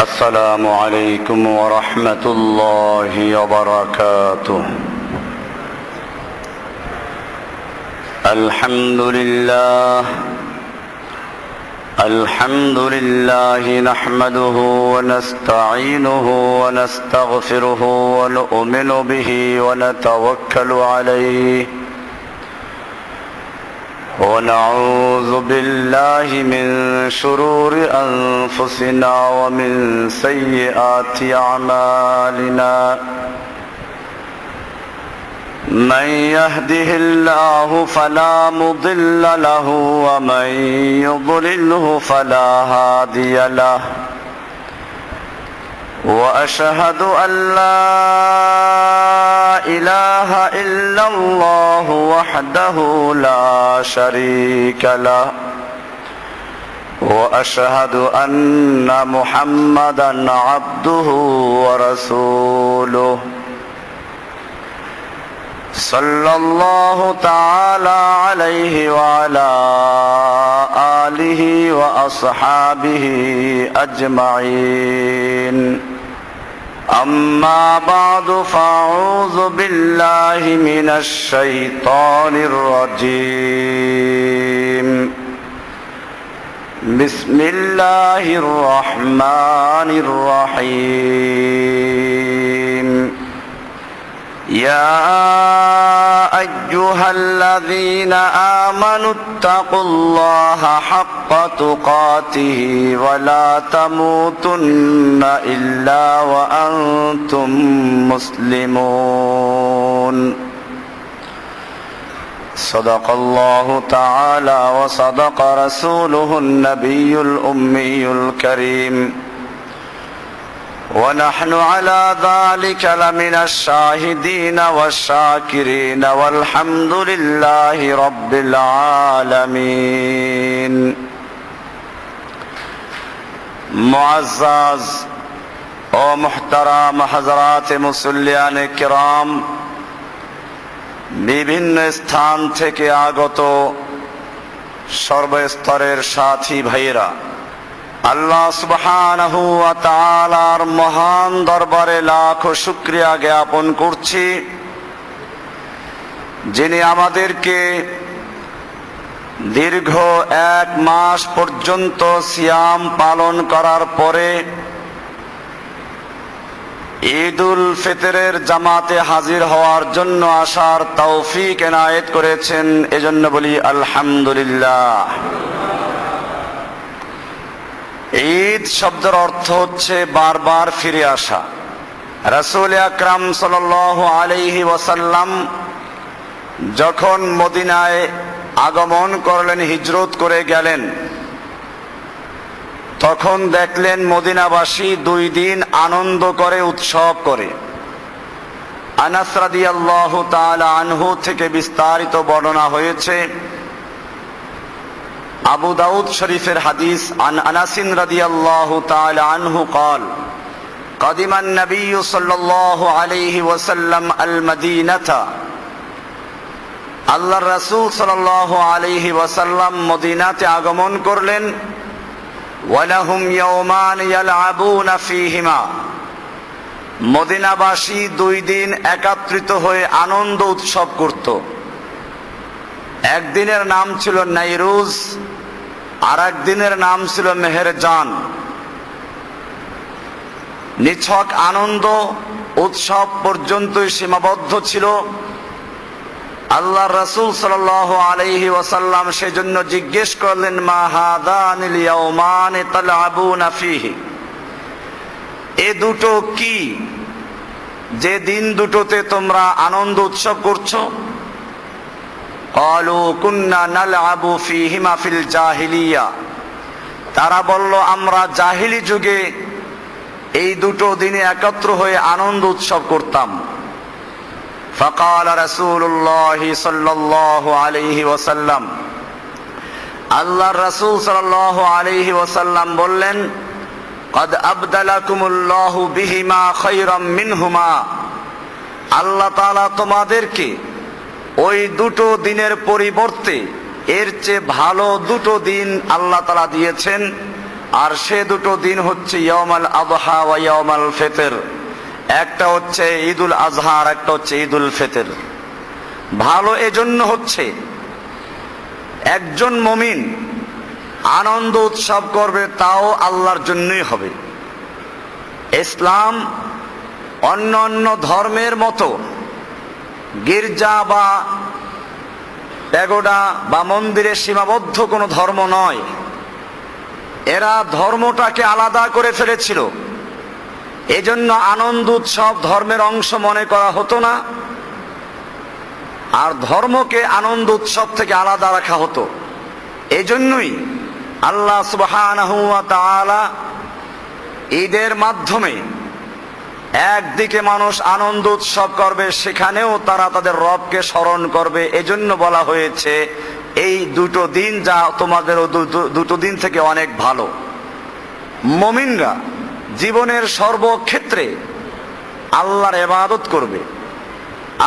السلام عليكم ورحمة الله وبركاته. الحمد لله نحمده ونستعينه ونستغفره ونؤمن به ونتوكل عليه ونعوذ بالله من شرور أنفسنا ومن سيئات أعمالنا. من يهده الله فلا مضل له ومن يضلله فلا هادي له. وأشهد أن لا إله إلا الله وحده لا شريك له. وأشهد أن محمدا عبده ورسوله صلى الله تعالى عليه وعلى آله وأصحابه أجمعين. أما بعد فأعوذ بالله من الشيطان الرجيم. بسم الله الرحمن الرحيم. يا أيها الذين آمنوا اتقوا الله حق تقاته ولا تموتن إلا وأنتم مسلمون. صدق الله تعالى وصدق رسوله النبي الأمي الكريم. ونحن على ذلك لمن الشاهدين والشاكرين والحمد لله رب العالمين. মুআজ্জাজ ও মুহতারাম হযরত মুসল্লিয়ান কিরাম, বিভিন্ন স্থান থেকে আগত সর্বস্তরের সাথী ভাইয়েরা, আল্লাহ সুবহানাহু ওয়া তাআলার মহান দরবারে লাখো শুকরিয়া জ্ঞাপন করছি, যিনি আমাদেরকে দীর্ঘ 1 মাস পর্যন্ত সিয়াম পালন করার পরে ঈদুল ফিতরের জামাতে হাজির হওয়ার জন্য আসার তৌফিক এনায়েত করেছেন। এজন্য বলি আলহামদুলিল্লাহ। ঈদ শব্দের অর্থ হচ্ছে বারবার ফিরে আসা। রাসূল আকরাম সাল্লাল্লাহু আলাইহি ওয়াসাল্লাম যখন মদিনায় আগমন করলেন, হিজরত করে গেলেন, তখন দেখলেন মদিনাবাসী 2 দিন আনন্দ করে, উৎসব করে। আনাস রাদিয়াল্লাহু তাআলা আনহু থেকে বিস্তারিত বর্ণনা হয়েছে। আবু দাউদ শরীফের হাদিস, আন আনাসিন রাদিয়াল্লাহু তাআলা আনহু قال قدم النبي صلى الله عليه وسلم المدينة. আল্লাহর রাসূল সাল্লাল্লাহু আলাইহি ওয়াসাল্লাম মদিনাতে আগমন করলেন। ওয়ালাহুম ইয়াওমান ইয়ালআবুনা ফীহিমা। মদিনাবাসী 2 দিন একত্রিত হয়ে আনন্দ উৎসব করত। একদিনের নাম ছিল নাইরুজ, আর একদিনের নাম ছিল মেহেরজান। নিছক আনন্দ উৎসব পর্যন্তই সীমাবদ্ধ ছিল। আল্লাহর রাসূল সাল্লাল্লাহু আলাইহি ওয়াসাল্লাম সেজন্য জিজ্ঞেস করলেন, মা হাদানিল ইয়াওমান তালআবুনা ফীহি, এ দুটো কি, যে দিন দুটোতে তোমরা আনন্দ উৎসব করছো? ক্বালু কুন্না নালআবু ফীহিমা ফিল জাহিলিয়া। তারা বলল, আমরা জাহিলি যুগে এই দুটো দিনে একত্র হয়ে আনন্দ উৎসব করতাম। ফাকাল রাসূলুল্লাহ সাল্লাল্লাহু আলাইহি ওয়াসাল্লাম, আল্লাহর রাসূল সাল্লাল্লাহু আলাইহি ওয়াসাল্লাম বললেন, কদ আবদালাকুমুল্লাহু বিহিমা খায়রাম মিনহুমা। আল্লাহ তাআলা তোমাদেরকে ওই দুটো দিনের পরিবর্তে এর চেয়ে ভালো দুটো দিন আল্লাহ তাআলা দিয়েছেন। আর সে দুটো দিন হচ্ছে ইয়াউমুল আযহা ওয়া ইয়াউমুল ফিতর। একটা হচ্ছে ঈদুল আযহা আর একটা হচ্ছে ঈদুল ফিতর। ভালো এজন্য হচ্ছে একজন মুমিন আনন্দ উৎসব করবে, তাও আল্লাহর জন্যই হবে। ইসলাম অন্য অন্য ধর্মের মতো গির্জা বা প্যাগোডা বা মন্দিরে সীমাবদ্ধ কোনো ধর্ম নয়। এরা ধর্মটাকে আলাদা করে ফেলেছিল, এজন্য আনন্দ উৎসব ধর্মের অংশ মনে করা হতো না, আর ধর্মকে আনন্দ উৎসব থেকে আলাদা রাখা হতো। এজন্যই আল্লাহ সুবহানাহু ওয়া তাআলা ঈদের মাধ্যমে একদিকে মানুষ আনন্দ উৎসব করবে, সেখানেও তারা তাদের রবকে স্মরণ করবে। এজন্য বলা হয়েছে এই দুটো দিন যা তোমাদের দুটো দিন থেকে অনেক ভালো। মুমিনরা জীবনের সর্বক্ষেত্রে আল্লাহর ইবাদত করবে।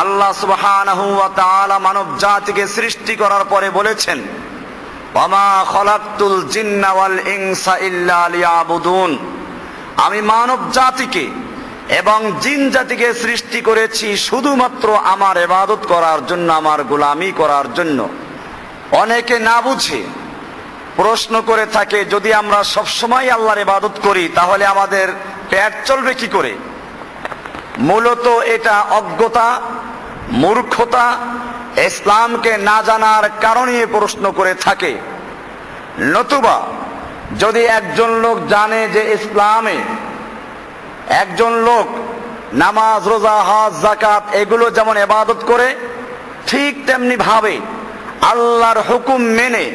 আল্লাহ সুবহানাহু ওয়া তাআলা মানব জাতিকে সৃষ্টি করার পরে বলেছেন, ওয়ামা খলাকতুল জিন্না ওয়াল ইনসা ইল্লা লিয়াবুদুন, আমি মানব জাতিকে এবং জিন জাতিকে সৃষ্টি করেছি শুধুমাত্র আমার ইবাদত করার জন্য, আমার গোলামি করার জন্য। অনেকে না বুঝে প্রশ্ন করে থাকে, যদি আমরা সবসময় আল্লাহর ইবাদত করি তাহলে আমাদের পেট চলবে কি করে? মূলত এটা অজ্ঞতা, মূর্খতা, ইসলামকে না জানার কারণে প্রশ্ন করে থাকে। নতুবা যদি একজন লোক জানে যে ইসলামে একজন লোক নামাজ, রোজা, হজ, যাকাত এগুলো যেমন ইবাদত করে, ঠিক তেমনি ভাবে আল্লাহর হুকুম মেনে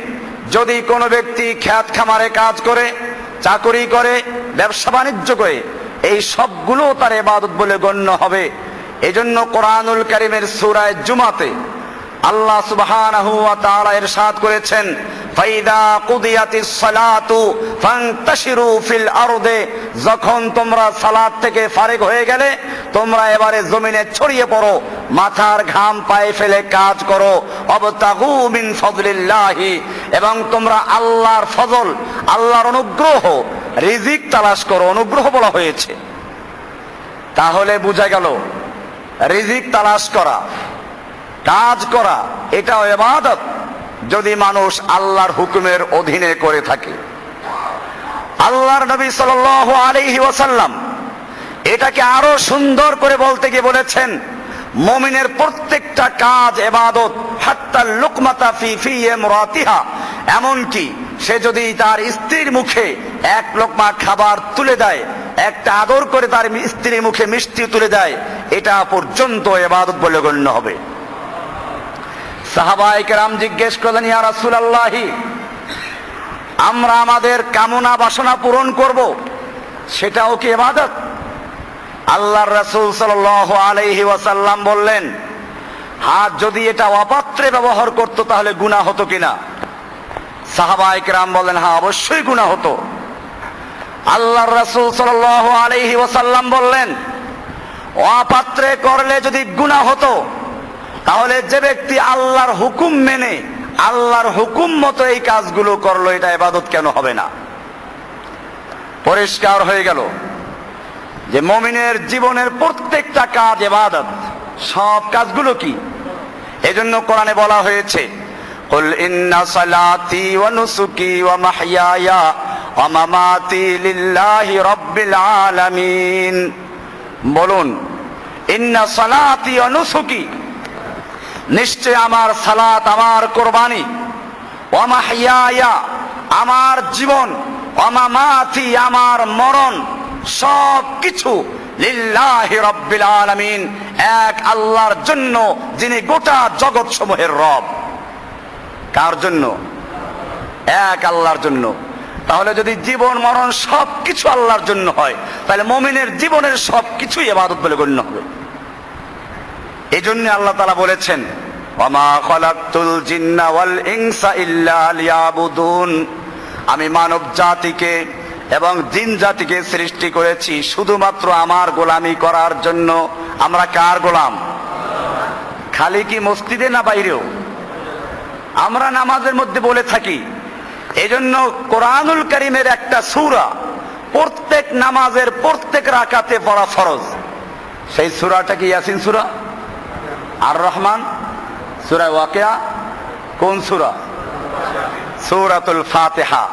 যদি কোনো ব্যক্তি খেত খামারে কাজ করে, চাকরি করে, ব্যবসা বাণিজ্য করে, এই সবগুলো তার ইবাদত বলে গণ্য হবে। এজন্য কোরআনুল কারীমের সূরা জুমাতে আল্লাহ সুবহানাহু ওয়া তাআলা ইরশাদ করেছেন, ফাইদা কুদিয়াতিস সালাতু ফান্তাশিরু ফিল আরদে, যখন তোমরা সালাত থেকে ফারিগ হয়ে গেলে তোমরা এবারে জমিনে ছড়িয়ে পড়ো, মাথার ঘাম পায়ে ফেলে কাজ করো। অবতাগু মিন ফাদলিল্লাহি, এবং তোমরা আল্লাহর ফজল, আল্লাহর অনুগ্রহ, রিজিক তালাশ করো। অনুগ্রহ বলা হয়েছে, তাহলে বোঝা গেল রিজিক তালাশ করা, কাজ করা এটাও ইবাদত, যদি মানুষ আল্লাহর হুকুমের অধীনে করে থাকে। আল্লাহর নবী সাল্লাল্লাহু আলাইহি ওয়াসাল্লাম এটাকে আরো সুন্দর করে বলতে গিয়ে বলেছেন, মুমিনের প্রত্যেকটা কাজ ইবাদত, হাত্তা লুকমাতা ফি ফি ইমরাতিহা, এমনকি সে যদি তার স্ত্রীর মুখে এক লোকমা খাবার তুলে দেয়, একটা আদর করে তার স্ত্রীর মুখে মিষ্টি তুলে দেয়, এটা পর্যন্ত ইবাদত বলে গণ্য হবে। সাহাবায়ে কেরাম জিজ্ঞেস করলেন, ইয়া রাসূলুল্লাহ, আমরা আমাদের কামনা বাসনা পূরণ করব, সেটাও কি ইবাদত? আল্লাহর রাসূল সাল্লাল্লাহু আলাইহি ওয়াসাল্লাম বললেন, হ্যাঁ, যদি এটা অপাত্রে ব্যবহার করত তাহলে গুনাহ হতো কিনা? সাহাবায়ে কেরাম বললেন, হ্যাঁ, অবশ্যই গুনাহ হতো। আল্লাহর রাসূল সাল্লাল্লাহু আলাইহি ওয়াসাল্লাম বললেন, অপাত্রে করলে যদি গুনাহ হতো, তাহলে যে ব্যক্তি আল্লাহর হুকুম মেনে আল্লাহর হুকুম মতো এই কাজগুলো করলো, এটা ইবাদত কেন হবে না? পরিষ্কার হয়ে গেল যে মুমিনের জীবনের প্রত্যেকটা কাজ ইবাদত। সব কাজগুলো কি? এজন্য কোরআনে বলা হয়েছে, কুল ইন্না সালাতি ওয়া নুসুকি ওয়া মাহইয়ায়া ওয়া মামাতি লিল্লাহি রাব্বিল আলামিন। বলুন, ইন্না সালাতি ওয়া নুসুকি, নিশ্চয় আমার সালাত, আমার কোরবানি, ওয়া মাহইয়ায়া, আমার জীবন, ওয়া মামাতি, আমার মরণ, সব কিছু লিল্লাহি রাব্বিল আলামিন, এক আল্লাহর জন্য, যিনি গোটা জগৎ সমূহের রব। কার জন্য? এক আল্লাহর জন্য। তাহলে যদি জীবন মরণ সবকিছু আল্লাহর জন্য হয়, তাহলে মুমিনের জীবনের সবকিছুই ইবাদত বলে গণ্য হবে। এই জন্য আল্লাহ তাআলা বলেছেন, ওয়ামা খালাকতুল জিন্না ওয়াল ইনসা ইল্লা লিয়াবুদুন, আমি মানব জাতিকে এবং জিন জাতিকে সৃষ্টি করেছি শুধুমাত্র আমার গোলামি করার জন্য। আমরা কার গোলাম? খালি কি মসজিদে না বাইরেও? আমরা নামাজের মধ্যে বলে থাকি, এজন্য কোরআনুল কারীমের একটা সূরা প্রত্যেক নামাজের প্রত্যেক রাকাতে পড়া ফরজ। সেই সূরাটা কি ইয়াসিন সূরা, আর রহমান, সূরা ওয়াকিয়া, কোন সূরা? সূরাতুল ফাতিহা।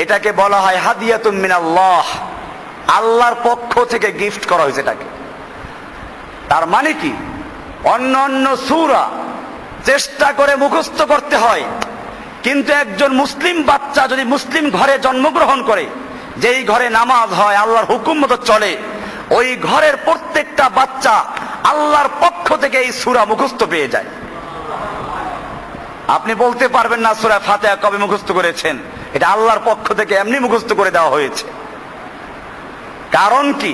এটাকে বলা হয় হাদিয়াতুম মিনাল্লাহ, আল্লাহর পক্ষ থেকে গিফট করা হয়েছে এটাকে। তার মানে কি, অন্য অন্য সূরা চেষ্টা করে মুখস্থ করতে হয়, কিন্তু একজন মুসলিম বাচ্চা যদি মুসলিম ঘরে জন্মগ্রহণ করে, যেই ঘরে নামাজ হয়, আল্লাহর হুকুম মতো চলে, ওই ঘরের প্রত্যেকটা বাচ্চা আল্লাহর পক্ষ থেকে এই সূরা মুখস্থ পেয়ে যায়। আপনি বলতে পারবেন না সূরা ফাতিহা কবে মুখস্থ করেছেন, এটা আল্লাহর পক্ষ থেকে এমনি মুখস্থ করে দেওয়া হয়েছে। কারণ কি,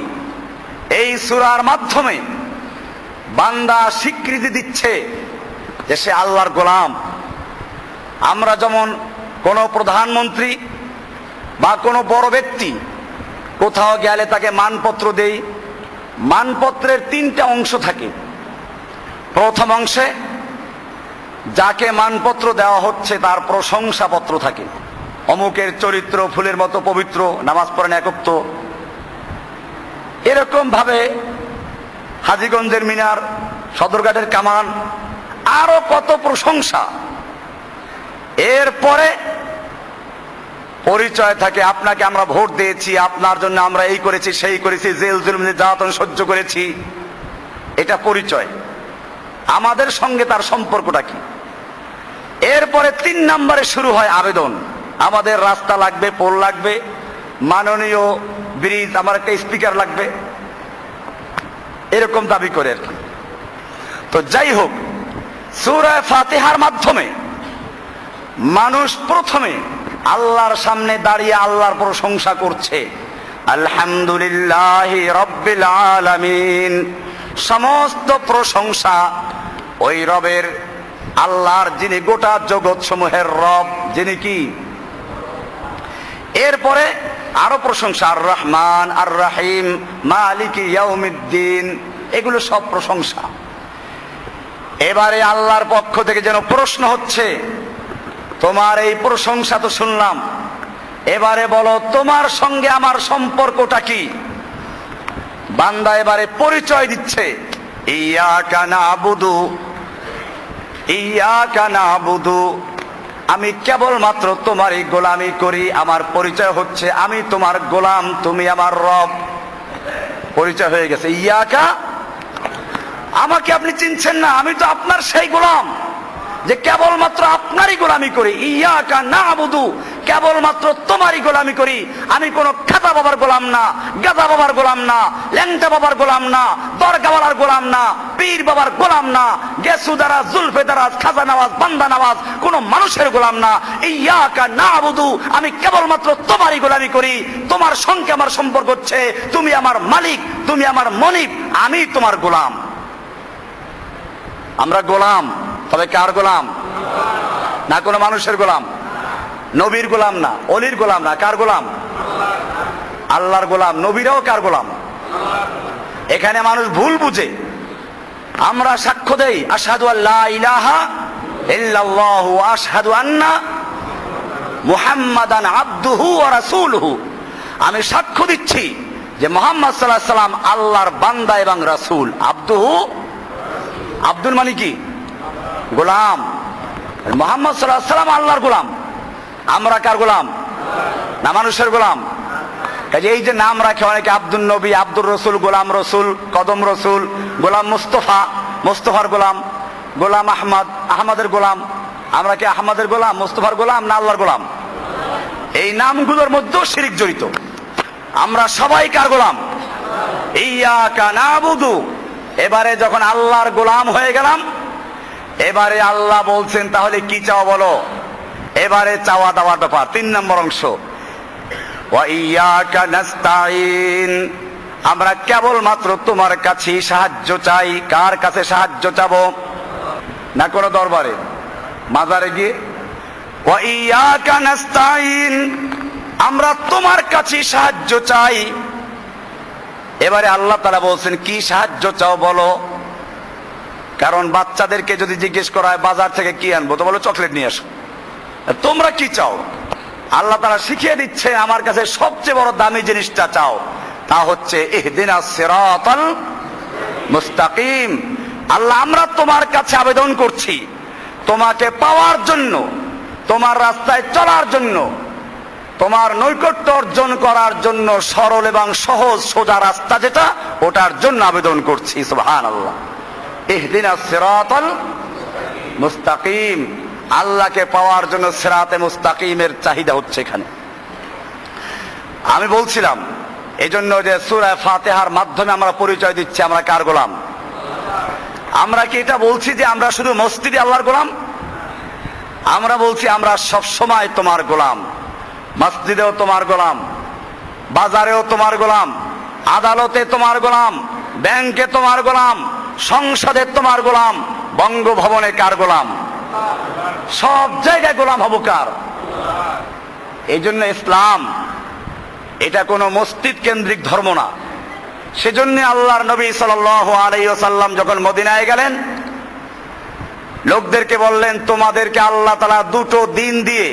এই সূরার মাধ্যমে বান্দা স্বীকৃতি দিচ্ছে যে সে আল্লাহর গোলাম। আমরা যেমন কোন প্রধানমন্ত্রী বা কোনো বড় ব্যক্তি কোথাও গেলে তাকে মানপত্র দেই, মানপত্রের তিনটা অংশ থাকে। প্রথম অংশে যাকে মানপত্র দেওয়া হচ্ছে তার প্রশংসাপত্র থাকে, অমুকের চরিত্র ফুলের মতো পবিত্র, নামাজ পড়েন একক। এরকম ভাবে হাজীগঞ্জের মিনার, সদরঘাটের কামান, আরো কত প্রশংসা। এরপরে পরিচয় থাকে, আপনাকে আমরা ভোট দিয়েছি, আপনার জন্য আমরা এই করেছি সেই করেছি, জেল জুলুম নির্যাতন সহ্য করেছি, এটা পরিচয়। আমাদের সঙ্গে তার সম্পর্কটা কি? এরপরে 3 নম্বরে শুরু হয় আবেদন। আমাদের রাস্তা লাগবে, পোল লাগবে, মাননীয় ব্রিজ, আমার একটা স্পিকার লাগবে, এরকম দাবি করে আর কি। তো যাই হোক, সূরা ফাতিহার মাধ্যমে মানুষ প্রথমে আল্লাহর সামনে দাঁড়িয়ে আল্লাহর প্রশংসা করছে, আলহামদুলিল্লাহি রাব্বিল আলামিন। সমস্ত প্রশংসা ওই রবের, আল্লাহর, যিনি গোটা জগৎ সমূহের রব, যিনি কি। এরপরে আরো প্রশংসা, আর রহমান, আর রহিম, মালিক ইয়াউমিদ্দিন, এগুলো সব প্রশংসা। এবারে আল্লাহর পক্ষ থেকে যেন প্রশ্ন হচ্ছে, তোমার এই প্রশংসা তো শুনলাম, এবারে বলো তোমার সঙ্গে আমার সম্পর্কটা কি। বান্দা এবারে পরিচয় দিচ্ছে, ইয়াকা নাবুদু, ইয়াকা নাবুদু, আমি কেবলমাত্র তোমারই গোলামি করি। আমার পরিচয় হচ্ছে আমি তোমার গোলাম, তুমি আমার রব। পরিচয় হয়ে গেছে। ইয়াকা, আমাকে আপনি চিনছেন না, আমি তো আপনার সেই গোলাম যে কেবলমাত্র আপনারই গোলামি করি। ইয়াকা নাবুদু, কেবলমাত্র তোমারই গোলামি করি। আমি কোন খাতা বাবার গোলাম না, গাদা বাবার গোলাম না, ল্যাংটা বাবার গোলাম না, দরগাওয়ালার গোলাম না, পীর বাবার গোলাম না, গেসু দারাজ, জুলফে দারাজ, খাজা নওয়াজ, বান্দা নওয়াজ, কোন মানুষের গোলাম না। ইয়াকা নাবুদু, আমি কেবলমাত্র তোমারই গোলামি করি। তোমার সঙ্গে আমার সম্পর্ক হচ্ছে তুমি আমার মালিক, তুমি আমার মনিব, আমি তোমার গোলাম। আমরা গোলাম, তবে কার গোলাম? না কোনো মানুষের গোলাম, নবীর গোলাম না, অলির গোলাম না, কার গোলাম? আল্লাহর গোলাম। নবীরাও কার গোলাম? এখানে মানুষ ভুল বুঝে। আমরা সাক্ষ্য দেই, আশহাদু আল্লা ইলাহা ইল্লাল্লাহু ওয়া আশহাদু আন্না মুহাম্মাদান আবদুহু ওয়া রাসূলুহু। আমি সাক্ষ্য দিচ্ছি যে মুহাম্মদ সাল্লাল্লাহু আলাইহি সাল্লাম আল্লাহর বান্দা এবং রাসূল। আবদুহু, আব্দুল মানে কি? গোলাম। মুহাম্মদ সাল্লাল্লাহু আলাইহি সাল্লাম আল্লাহর গোলাম। আমরা কার গোলাম? না মানুষের গোলাম। কাজে এই যে নাম রাখে অনেকে, আব্দুল নবী, আব্দুর রসুল, গোলাম রসুল, কদম রসুল, গোলাম মুস্তফা, মুস্তফার গোলাম, গোলাম আহমদ, আহমদের গোলাম। আমরা কি আহমদের গোলাম, মুস্তফার গোলাম, না আল্লাহর গোলাম? এই নামগুলোর মধ্যেও শিরক জড়িত। আমরা সবাই কার গোলাম? ইয়াকা নাবুদু। এবারে যখন আল্লাহর গোলাম হয়ে গেলাম, এবারে আল্লাহ বলছেন তাহলে কি চাও বলো। এবারে চাওয়া দাওয়ার ব্যাপার, 3 নম্বর অংশ। ওয়া ইয়াকা নাস্তাইন, আমরা কেবলমাত্র তোমার কাছে সাহায্য চাই। কার কাছে সাহায্য চাবো? না কোনো দরবারে, মাজারে গিয়ে। ওয়া ইয়াকা নাস্তাইন, আমরা তোমার কাছে সাহায্য চাই। এবারে আল্লাহ তাআলা বলছেন কি সাহায্য চাও বলো। কারণ বাচ্চাদেরকে যদি জিজ্ঞেস করা হয় বাজার থেকে কি আনবো, তো বলো চকলেট নিয়ে আসো। তোমরা কি চাও? আল্লাহ তাআলা শিখিয়ে দিচ্ছে আমার কাছে সবচেয়ে বড় দামি জিনিসটা চাও, তা হচ্ছে ইহদিনাস সিরাতাল মুস্তাকিম। আল্লাহ আমরা তোমার কাছে আবেদন করছি তোমাকে পাওয়ার জন্য, তোমার রাস্তায় চলার জন্য, তোমার নৈকট্য অর্জন করার জন্য সরল এবং সহজ সোজা রাস্তা যেটা, ওটার জন্য আবেদন করছি। সুবহানাল্লাহ। ইহদিনাস সিরাতাল মুস্তাকিম, আল্লাহকে পাওয়ার জন্য সিরাতে মুস্তাকিমের চাহিদা হচ্ছে এখানে। আমি বলছিলাম এজন্য যে সূরা ফাতিহার মাধ্যমে আমরা পরিচয় দিচ্ছি আমরা কার গোলাম। আমরা কি এটা বলছি যে আমরা শুধু মসজিদে আল্লাহর গোলাম? আমরা বলছি আমরা সব সময় তোমার গোলাম। মসজিদেও তোমার গোলাম, বাজারেও তোমার গোলাম, আদালতে তোমার গোলাম, ব্যাংকে তোমার গোলাম, সংসদে তোমার গোলাম, বঙ্গভবনে কার গোলাম? সব জায়গায় গোলাম হব কার? এই জন্য ইসলাম এটা কোনো মসজিদ কেন্দ্রিক ধর্ম না। সেজন্য আল্লাহর নবী সাল্লাল্লাহু আলাইহি ওয়াসাল্লাম যখন মদিনায় গেলেন, লোকদেরকে বললেন তোমাদেরকে আল্লাহ তাআলা দুটো দিন দিয়ে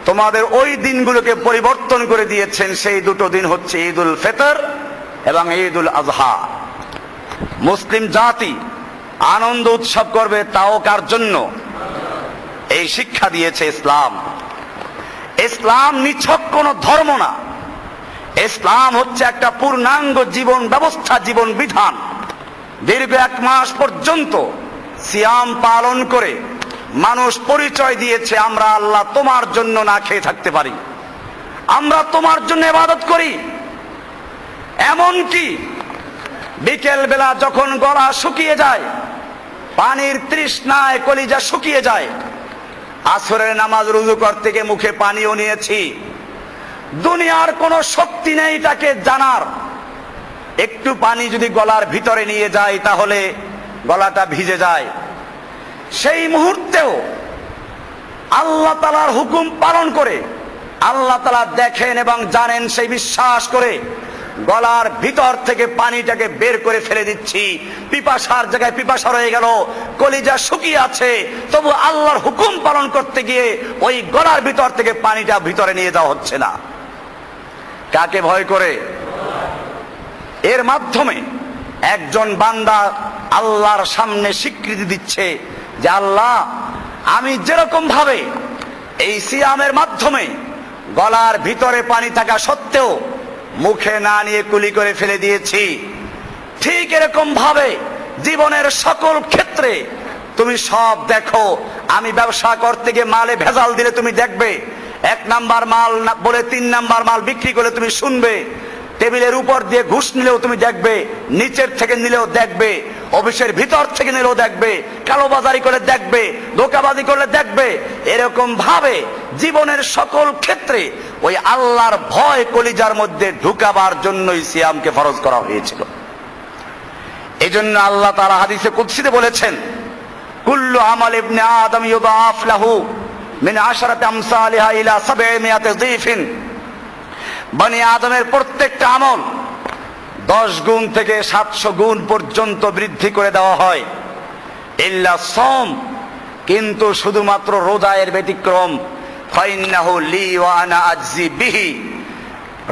তোমাদের ওই দিনগুলোকে পরিবর্তন করে দিয়েছেন। সেই দুটো দিন হচ্ছে ঈদুল ফিতর এবং ঈদুল আযহা। মুসলিম জাতি আনন্দ উৎসব করবে, তাও কার জন্য? এই শিক্ষা দিয়েছে ইসলাম। ইসলাম নিছক কোন ধর্ম না, ইসলাম হচ্ছে একটা পূর্ণাঙ্গ জীবন ব্যবস্থা, জীবন বিধান। দীর্ঘ 1 মাস পর্যন্ত সিয়াম পালন করে মানুষ পরিচয় দিয়েছে আমরা আল্লাহ তোমার জন্য না খেয়ে থাকতে পারি, আমরা তোমার জন্য ইবাদত করি। এমনকি বিকেল বেলা যখন গলা শুকিয়ে যায়, পানির তৃষ্ণায় কলিজা শুকিয়ে যায়, আসরের নামাজ রুজু করতে গিয়ে মুখে পানিও নিয়েছি। দুনিয়ার কোনো শক্তি নেই তাকে জানার, একটু পানি যদি গলার ভিতরে নিয়ে যায় তাহলে গলাটা ভিজে যায়। সেই মুহূর্তেও আল্লাহ তাআলার হুকুম পালন করে, আল্লাহ তাআলা দেখেন এবং জানেন সেই বিশ্বাস করে গলার ভিতর থেকে পানিটাকে বের করে ফেলে দিচ্ছি। পিপাসার জায়গায় পিপাসা রয়ে গেল, কলিজা শুকিয়ে আছে, তবু আল্লাহর হুকুম পালন করতে গিয়ে ওই গলার ভিতর থেকে পানিটা ভিতরে নিয়ে যাওয়া হচ্ছে না। কাকে ভয় করে? এর মাধ্যমে একজন বান্দা আল্লাহর সামনে স্বীকৃতি দিচ্ছে যে আল্লাহ আমি যেরকম ভাবে এই সিয়ামের মাধ্যমে গলার ভিতরে পানি থাকা সত্ত্বেও মুখে না নিয়ে কুলি করে ফেলে দিয়েছি, ঠিক এরকম ভাবে জীবনের সকল ক্ষেত্রে তুমি সব দেখো। আমি ব্যবসা করতে গিয়ে মালে ভেজাল দিলে তুমি দেখবে, 1 নাম্বার মাল বলে 3 নাম্বার মাল বিক্রি করলে তুমি শুনবে, টেবিলের উপর দিয়ে ঘুষ নিলেও তুমি দেখবে, নিচের থেকে নিলেও দেখবে, অফিসের ভিতর থেকে নিলেও দেখবে, কালোবাজারি করে দেখবে, ধোঁকাবাজি করলে দেখবে। এরকম ভাবে জীবনের সকল ক্ষেত্রে ওই আল্লাহর ভয় কলিজার মধ্যে ঢুকাবার জন্যই সিয়ামকে ফরজ করা হয়েছিল। এজন্য আল্লাহ তাআলা হাদিসে কুদসিতে বলেছেন, কুল্লু আমাল ইবনে আদম ইউদাফ লাহু মিন 10 আমসালিহা ইলা 700 যিফিন। বনি আদমের প্রত্যেকটা আমল 10 গুণ থেকে 700 গুণ পর্যন্ত বৃদ্ধি করে দেওয়া হয়। ইল্লা সাওম, কিন্তু শুধুমাত্র রোজার ব্যতিক্রম। ফাইন্নাহু লি ওয়া আনা আজজি বিহি,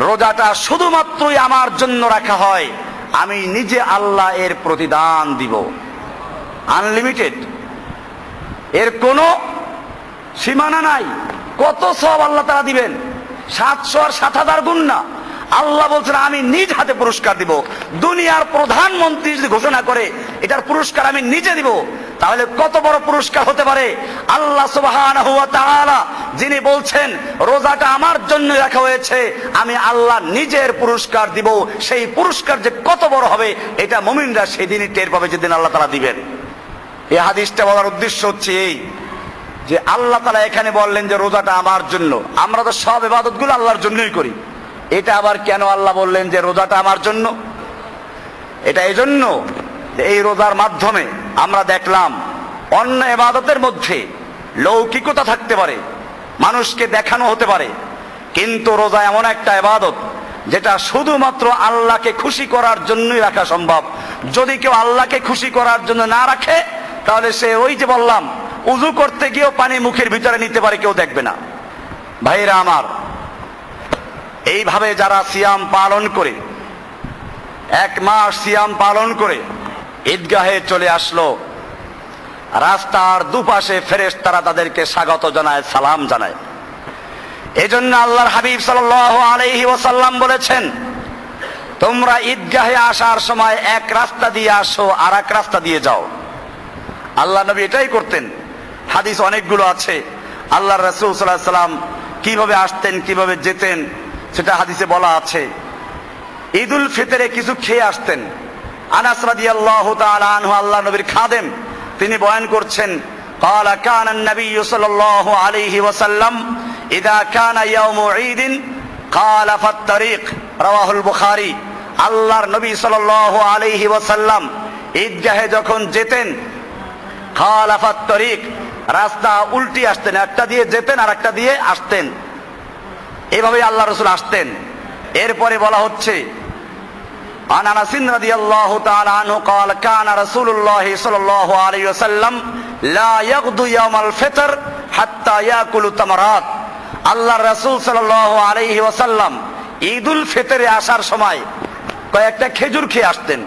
রোজাটা শুধুমাত্রই আমার জন্য রাখা হয়, আমি নিজে আল্লাহ এর প্রতিদান দিব। আনলিমিটেড, এর কোনো সীমানা নাই। কত সব আল্লাহ তাআলা দিবেন, 700 আর 7,000 গুণ না। আল্লাহ বলছেন আমি নিজ হাতে পুরস্কার দিব। দুনিয়ার প্রধানমন্ত্রী যদি ঘোষণা করে এটার পুরস্কার আমি নিজে দিব, তাহলে কত বড় পুরস্কার হতে পারে। আল্লাহ সুবহানাহু ওয়া তাআলা যিনি বলছেন রোজাটা আমার জন্য রাখা হয়েছে, আমি আল্লাহ নিজের পুরস্কার দিব, সেই পুরস্কার যে কত বড় হবে এটা মুমিনরা সেদিনই টের পাবে, যেদিন আল্লাহ তাআলা দিবেন। এই হাদিসটা বলার উদ্দেশ্য হচ্ছে এই যে আল্লাহ তাআলা এখানে বললেন যে রোজাটা আমার জন্য। আমরা তো সব ইবাদতগুলো আল্লাহর জন্যই করি, এটা আবার কেন আল্লাহ বললেন যে রোজাটা আমার জন্য? এটা এই জন্য যে এই রোজার মাধ্যমে আমরা দেখলাম অন্য ইবাদতের মধ্যে লৌকিকতা থাকতে পারে, মানুষকে দেখানো হতে পারে, কিন্তু রোজা এমন একটা ইবাদত যেটা শুধুমাত্র আল্লাহকে খুশি করার জন্যই রাখা সম্ভব। যদি কেউ আল্লাহকে খুশি করার জন্য না রাখে, তাহলে সে ওই যে বললাম উযু করতে গিয়েও পানি মুখের ভিতরে নিতে পারে, কেউ দেখবে না। ভাইরা আমার, এইভাবে যারা সিয়াম পালন করে, 1 মাস সিয়াম পালন করে ঈদগাহে চলে আসলো, রাস্তার দুপাশে ফেরেশতারা তাদেরকে স্বাগত জানায়, সালাম জানায়। এজন্য আল্লাহর হাবিব সাল্লাল্লাহু আলাইহি ওয়াসাল্লাম বলেছেন, তোমরা ঈদগাহে আসার সময় এক রাস্তা দিয়ে আসো, আর এক রাস্তা দিয়ে যাও। আল্লাহ নবী এটাই করতেন। হাদিস অনেকগুলো আছে। আল্লাহর রাসূল সাল্লাল্লাহু আলাইহি ওয়াসাল্লাম কিভাবে আসতেন, কিভাবে যেতেন, সেটা হাদিসে বলা আছে। ঈদুল ফিতরে কিছু খেয়ে আসতেন। আনাস রাদিয়াল্লাহু তাআলা আনহু, আল্লাহ নবীর খাদেম, তিনি বয়ান করছেন, قال كان النبي صلى الله عليه وسلم اذا كان يوم عيد خالف الطريق رواه البخاري। আল্লাহর নবী সাল্লাল্লাহু আলাইহি ওয়াসাল্লাম ঈদগাহে যখন যেতেন, খালাফাত তরিক, রাস্তা উল্টি আসতেন, একটা দিয়ে যেতেন আর একটা দিয়ে আসতেন, এভাবে আল্লাহ রাসূল আসতেন। এরপরে বলা হচ্ছে, আন আনাস রাদিয়াল্লাহু তাআলা আনহু قال كان رسول الله صلى الله عليه وسلم لا يغدو يوم الفطر حتى ياكل تمرات। আল্লাহর রাসূল সাল্লাল্লাহু আলাইহি ওয়াসাল্লাম ঈদুল ফিতরে আসার সময় কয়েকটা খেজুর খেয়ে আসতেন।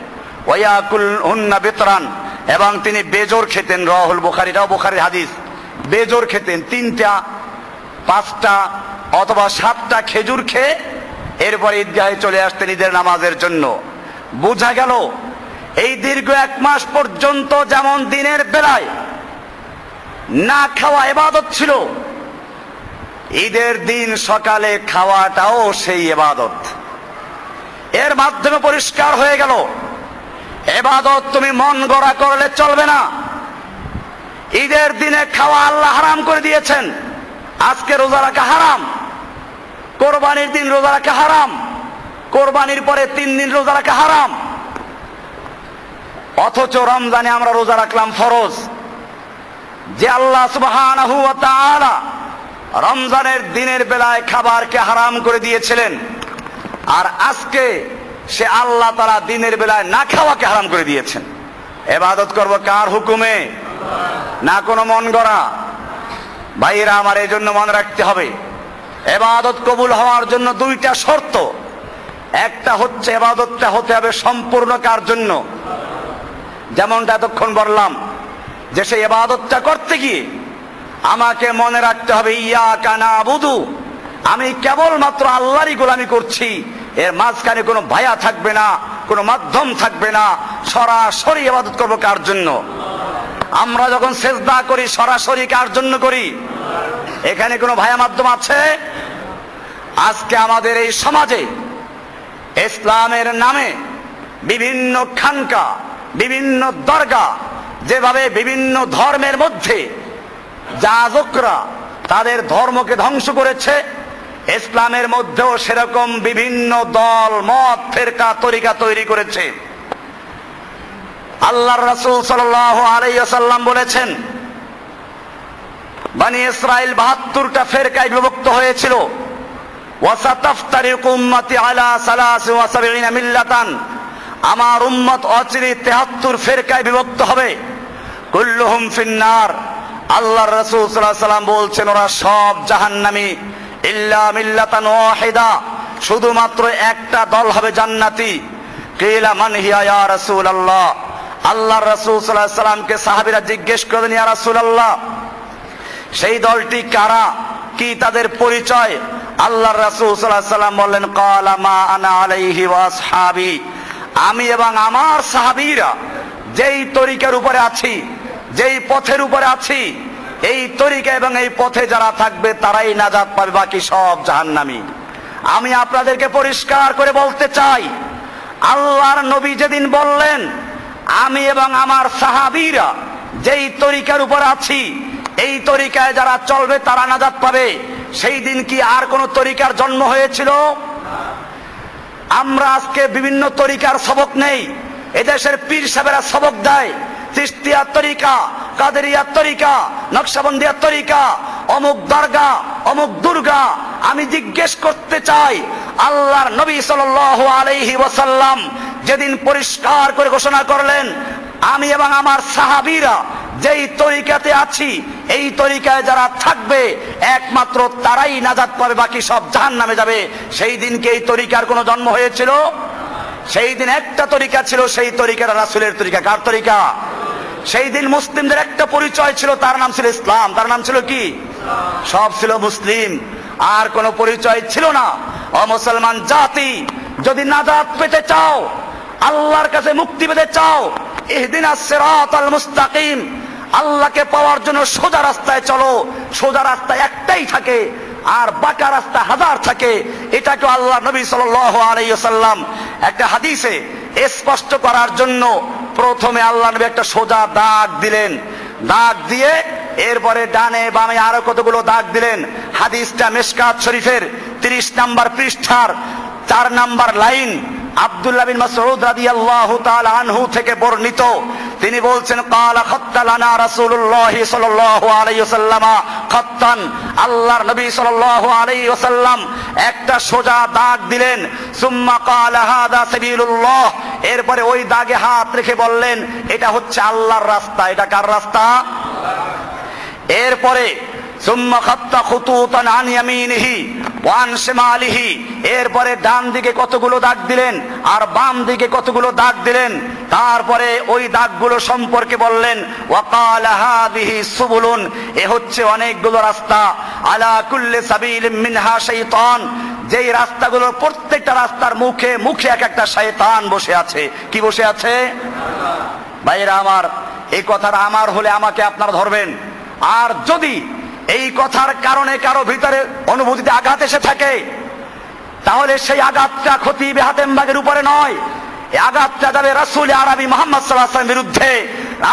ওয়ায়াকুল হুন্না বিতরান, এবং তিনি বেজোর খেতেন। রাহুল বুখারী, এটাও বুখারীর হাদিস। বেজোর খেতেন, 3টা 5টা অথবা 7টা খেজুর খেয়ে এরপরে ঈদগাহে চলে আসতেন ঈদের নামাজের জন্য। বোঝা গেল এই দীর্ঘ 1 মাস পর্যন্ত যেমন দিনের বেলায় না খাওয়া ইবাদত ছিল, ঈদের দিন সকালে খাওয়াটাও সেই ইবাদত। এর মাধ্যমে পরিষ্কার হয়ে গেল, ইবাদত তুমি মন গড়া করলে চলবে না। ঈদের দিনে খাওয়া আল্লাহ হারাম করে দিয়েছেন। আজকে রোজা রাখা হারাম, কোরবানির দিন রোজা রাখা হারাম, কোরবানির পরে 3 দিন রোজা রাখা হারাম। অথচ রমজানে আমরা রোজা রাখলাম ফরজ। যে আল্লাহ সুবহানাহু ওয়া তাআলা রমজানের দিনের বেলায় খাবারকে হারাম করে দিয়েছিলেন, আর আজকে সে আল্লাহ তাআলা দিনের বেলায় না খাওয়াকে হারাম করে দিয়েছেন। ইবাদত করব কার হুকুমে? না কোনো মন গড়া। ভাইরা আমার, এই জন্য মনে রাখতে হবে, ইবাদত কবুল হওয়ার জন্য 2টা শর্ত। একটা হচ্ছে ইবাদতটা হতে হবে সম্পূর্ণ কার জন্য? যেমনটা এতক্ষণ বললাম, যে সেই ইবাদতটা করতে গিয়ে আমাকে মনে রাখতে হবে ইয়াকা নাবুদু, আমি কেবলমাত্র আল্লাহরই গোলামি করছি। এর মাঝখানে কোনো ভায়া থাকবে না, কোনো মাধ্যম থাকবে না। সরাসরি ইবাদত করব কার জন্য? আমরা যখন সেজদা করি সরাসরি কার জন্য করি? এখানে কোনো ভায়া মাধ্যম আছে? আজকে আমাদের এই সমাজে ইসলামের নামে বিভিন্ন খানকা, বিভিন্ন দরগা, যেভাবে বিভিন্ন ধর্মের মধ্যে যাজকরা তাদের ধর্মকে ধ্বংস করেছে, ইসলামের মধ্যেও সেরকম বিভিন্ন দল, মত, ফেরকা, তরিকা তৈরি করেছে। আল্লাহর রাসূল সাল্লাল্লাহু আলাইহি ওয়াসাল্লাম বলেছেন, বনি ইসরাইল 72টা ফেরকায় বিভক্ত হয়েছিল। ওয়াসাতাফতারিকু উম্মতি আলা 73 মিল্লাতান, আমার উম্মত অচিরে 73 ফেরকায় বিভক্ত হবে। কুল্লুহুম ফিন্নার, আল্লাহর রাসূল সাল্লাল্লাহু আলাইহি ওয়াসাল্লাম বলছেন ওরা সব জাহান্নামী, ইল্লা মিল্লাতান ওয়াহিদা, শুধুমাত্র একটা দল হবে জান্নাতি। কিলা মান হিয়া ইয়া রাসূলুল্লাহ, আল্লাহর রাসূল সাল্লাল্লাহু আলাইহি ওয়াসাল্লামকে সাহাবীরা জিজ্ঞেস করলেন, ইয়া রাসূলুল্লাহ, সেই দলটি কারা, কি তাদের পরিচয়? আল্লাহর রাসূল সাল্লাল্লাহু আলাইহি ওয়াসাল্লাম বললেন, ক্বালা মা আনা আলাইহি ওয়া আসহাবি, আমি এবং আমার সাহাবীরা যেই তরিকার উপরে আছি, যেই পথের উপরে আছি, এই তরিকা এবং এই পথে যারা থাকবে তারাই নাজাত পাবে, বাকি সব জাহান্নামী। আমি আপনাদেরকে পরিষ্কার করে বলতে চাই, আল্লাহর নবী যেদিন বললেন আমি এবং আমার সাহাবীরা যেই তরিকার উপর আছি, এই তরিকায় যারা চলবে তারা নাজাত পাবে, সেই দিন কি আর কোন তরিকার জন্ম হয়েছিল? আমরা আজকে বিভিন্ন তরিকার সবক নেই, এদেশের পীর সাহেবেরা সবক দেয়, চিশতিয়ার তরিকা, কাদেরিয়ার তরিকা, নকশবন্দিয়ার তরিকা, অমুক দরগা, অমুক দুর্গা। আমি জিজ্ঞেস করতে চাই, আল্লাহর নবী সাল্লাল্লাহু আলাইহি ওয়াসাল্লাম যেদিন পরিষ্কার করে ঘোষণা করলেন আমি এবং আমার সাহাবীরা যেই তরিকাতে আছি এই তরিকায় যারা থাকবে একমাত্র তারাই নাজাত পাবে, বাকি সব জাহান্নামে যাবে। সেই দিনকে এই তরিকার কোনো জন্ম হয়েছিল? সেই দিন একটা তরিকা ছিল, সেই তরিকাটা রাসূলের তরিকা। কার তরিকা? সেই দিন মুসলিমদের একটা পরিচয় ছিল, তার নাম ছিল ইসলাম। তার নাম ছিল কি? সব ছিল মুসলিম, আর কোনো পরিচয় ছিল না। ও মুসলমান জাতি, যদি নাজাত পেতে চাও, আল্লাহর কাছে মুক্তি পেতে চাও, ইহদিনাস সিরাতাল মুস্তাকিম, আল্লাহকে পাওয়ার জন্য সোজা রাস্তায় চলো। সোজা রাস্তা একটাই থাকে, আর বাঁকা রাস্তা হাজার থাকে। এটাকে আল্লাহ নবী সাল্লাল্লাহু আলাইহি ওয়াসাল্লাম একটা হাদিসে স্পষ্ট করার জন্য প্রথমে আল্লাহ নবী একটা সোজা দাগ দিলেন। দাগ দিয়ে এরপরে ডানে বামে আরো কতগুলো দাগ দিলেন। হাদিসটা মিশকাত শরীফের 30 নম্বর পৃষ্ঠার 4 নম্বর লাইন, আব্দুল্লাহ বিন মাসউদ রাদিয়াল্লাহু তাআলা আনহু থেকে বর্ণিত। তিনি বলছেন, ক্বালা খাত্তা লানা রাসূলুল্লাহ সাল্লাল্লাহু আলাইহি ওয়াসাল্লাম খাত্তান, আল্লাহর নবী সাল্লাল্লাহু আলাইহি ওয়াসাল্লাম একটা সোজা দাগ দিলেন। সুম্মা ক্বালা হাদা সাবিলুল্লাহ, এরপরে ওই দাগে হাত রেখে বললেন, এটা হচ্ছে আল্লাহর রাস্তা। এটা কার রাস্তা? এরপরে সুম্মা খাত্তা খুতুতান আন ইয়ামিনিহি ওয়া আন শিমালিহি, এরপরে ডান দিকে কতগুলো দাগ দিলেন আর বাম দিকে কতগুলো দাগ দিলেন। তারপরে ওই দাগগুলো সম্পর্কে বললেন, ওয়া ক্বালা হাযিহি সুবুলুন, এ হচ্ছে অনেকগুলো রাস্তা। আলা কুল্লি সাবিলিন মিনহা শাইতান, যেই রাস্তাগুলোর প্রত্যেকটা রাস্তার মুখে মুখে এক একটা শয়তান বসে আছে। কি বসে আছে? ভাইরা আমার, এই কথাটা আমার হলে আমাকে আপনারা ধরবেন। আর যদি এই কথার কারণে কারো ভিতরে অনুভূতিতে আঘাত এসে থাকে, তাহলে সেই আঘাতটা খতিব হাতেমবাগের উপরে নয়, এই আঘাতটা যাবে রাসূল আরবি মুহাম্মদ সাল্লাল্লাহু আলাইহি ওয়াসাল্লামের বিরুদ্ধে।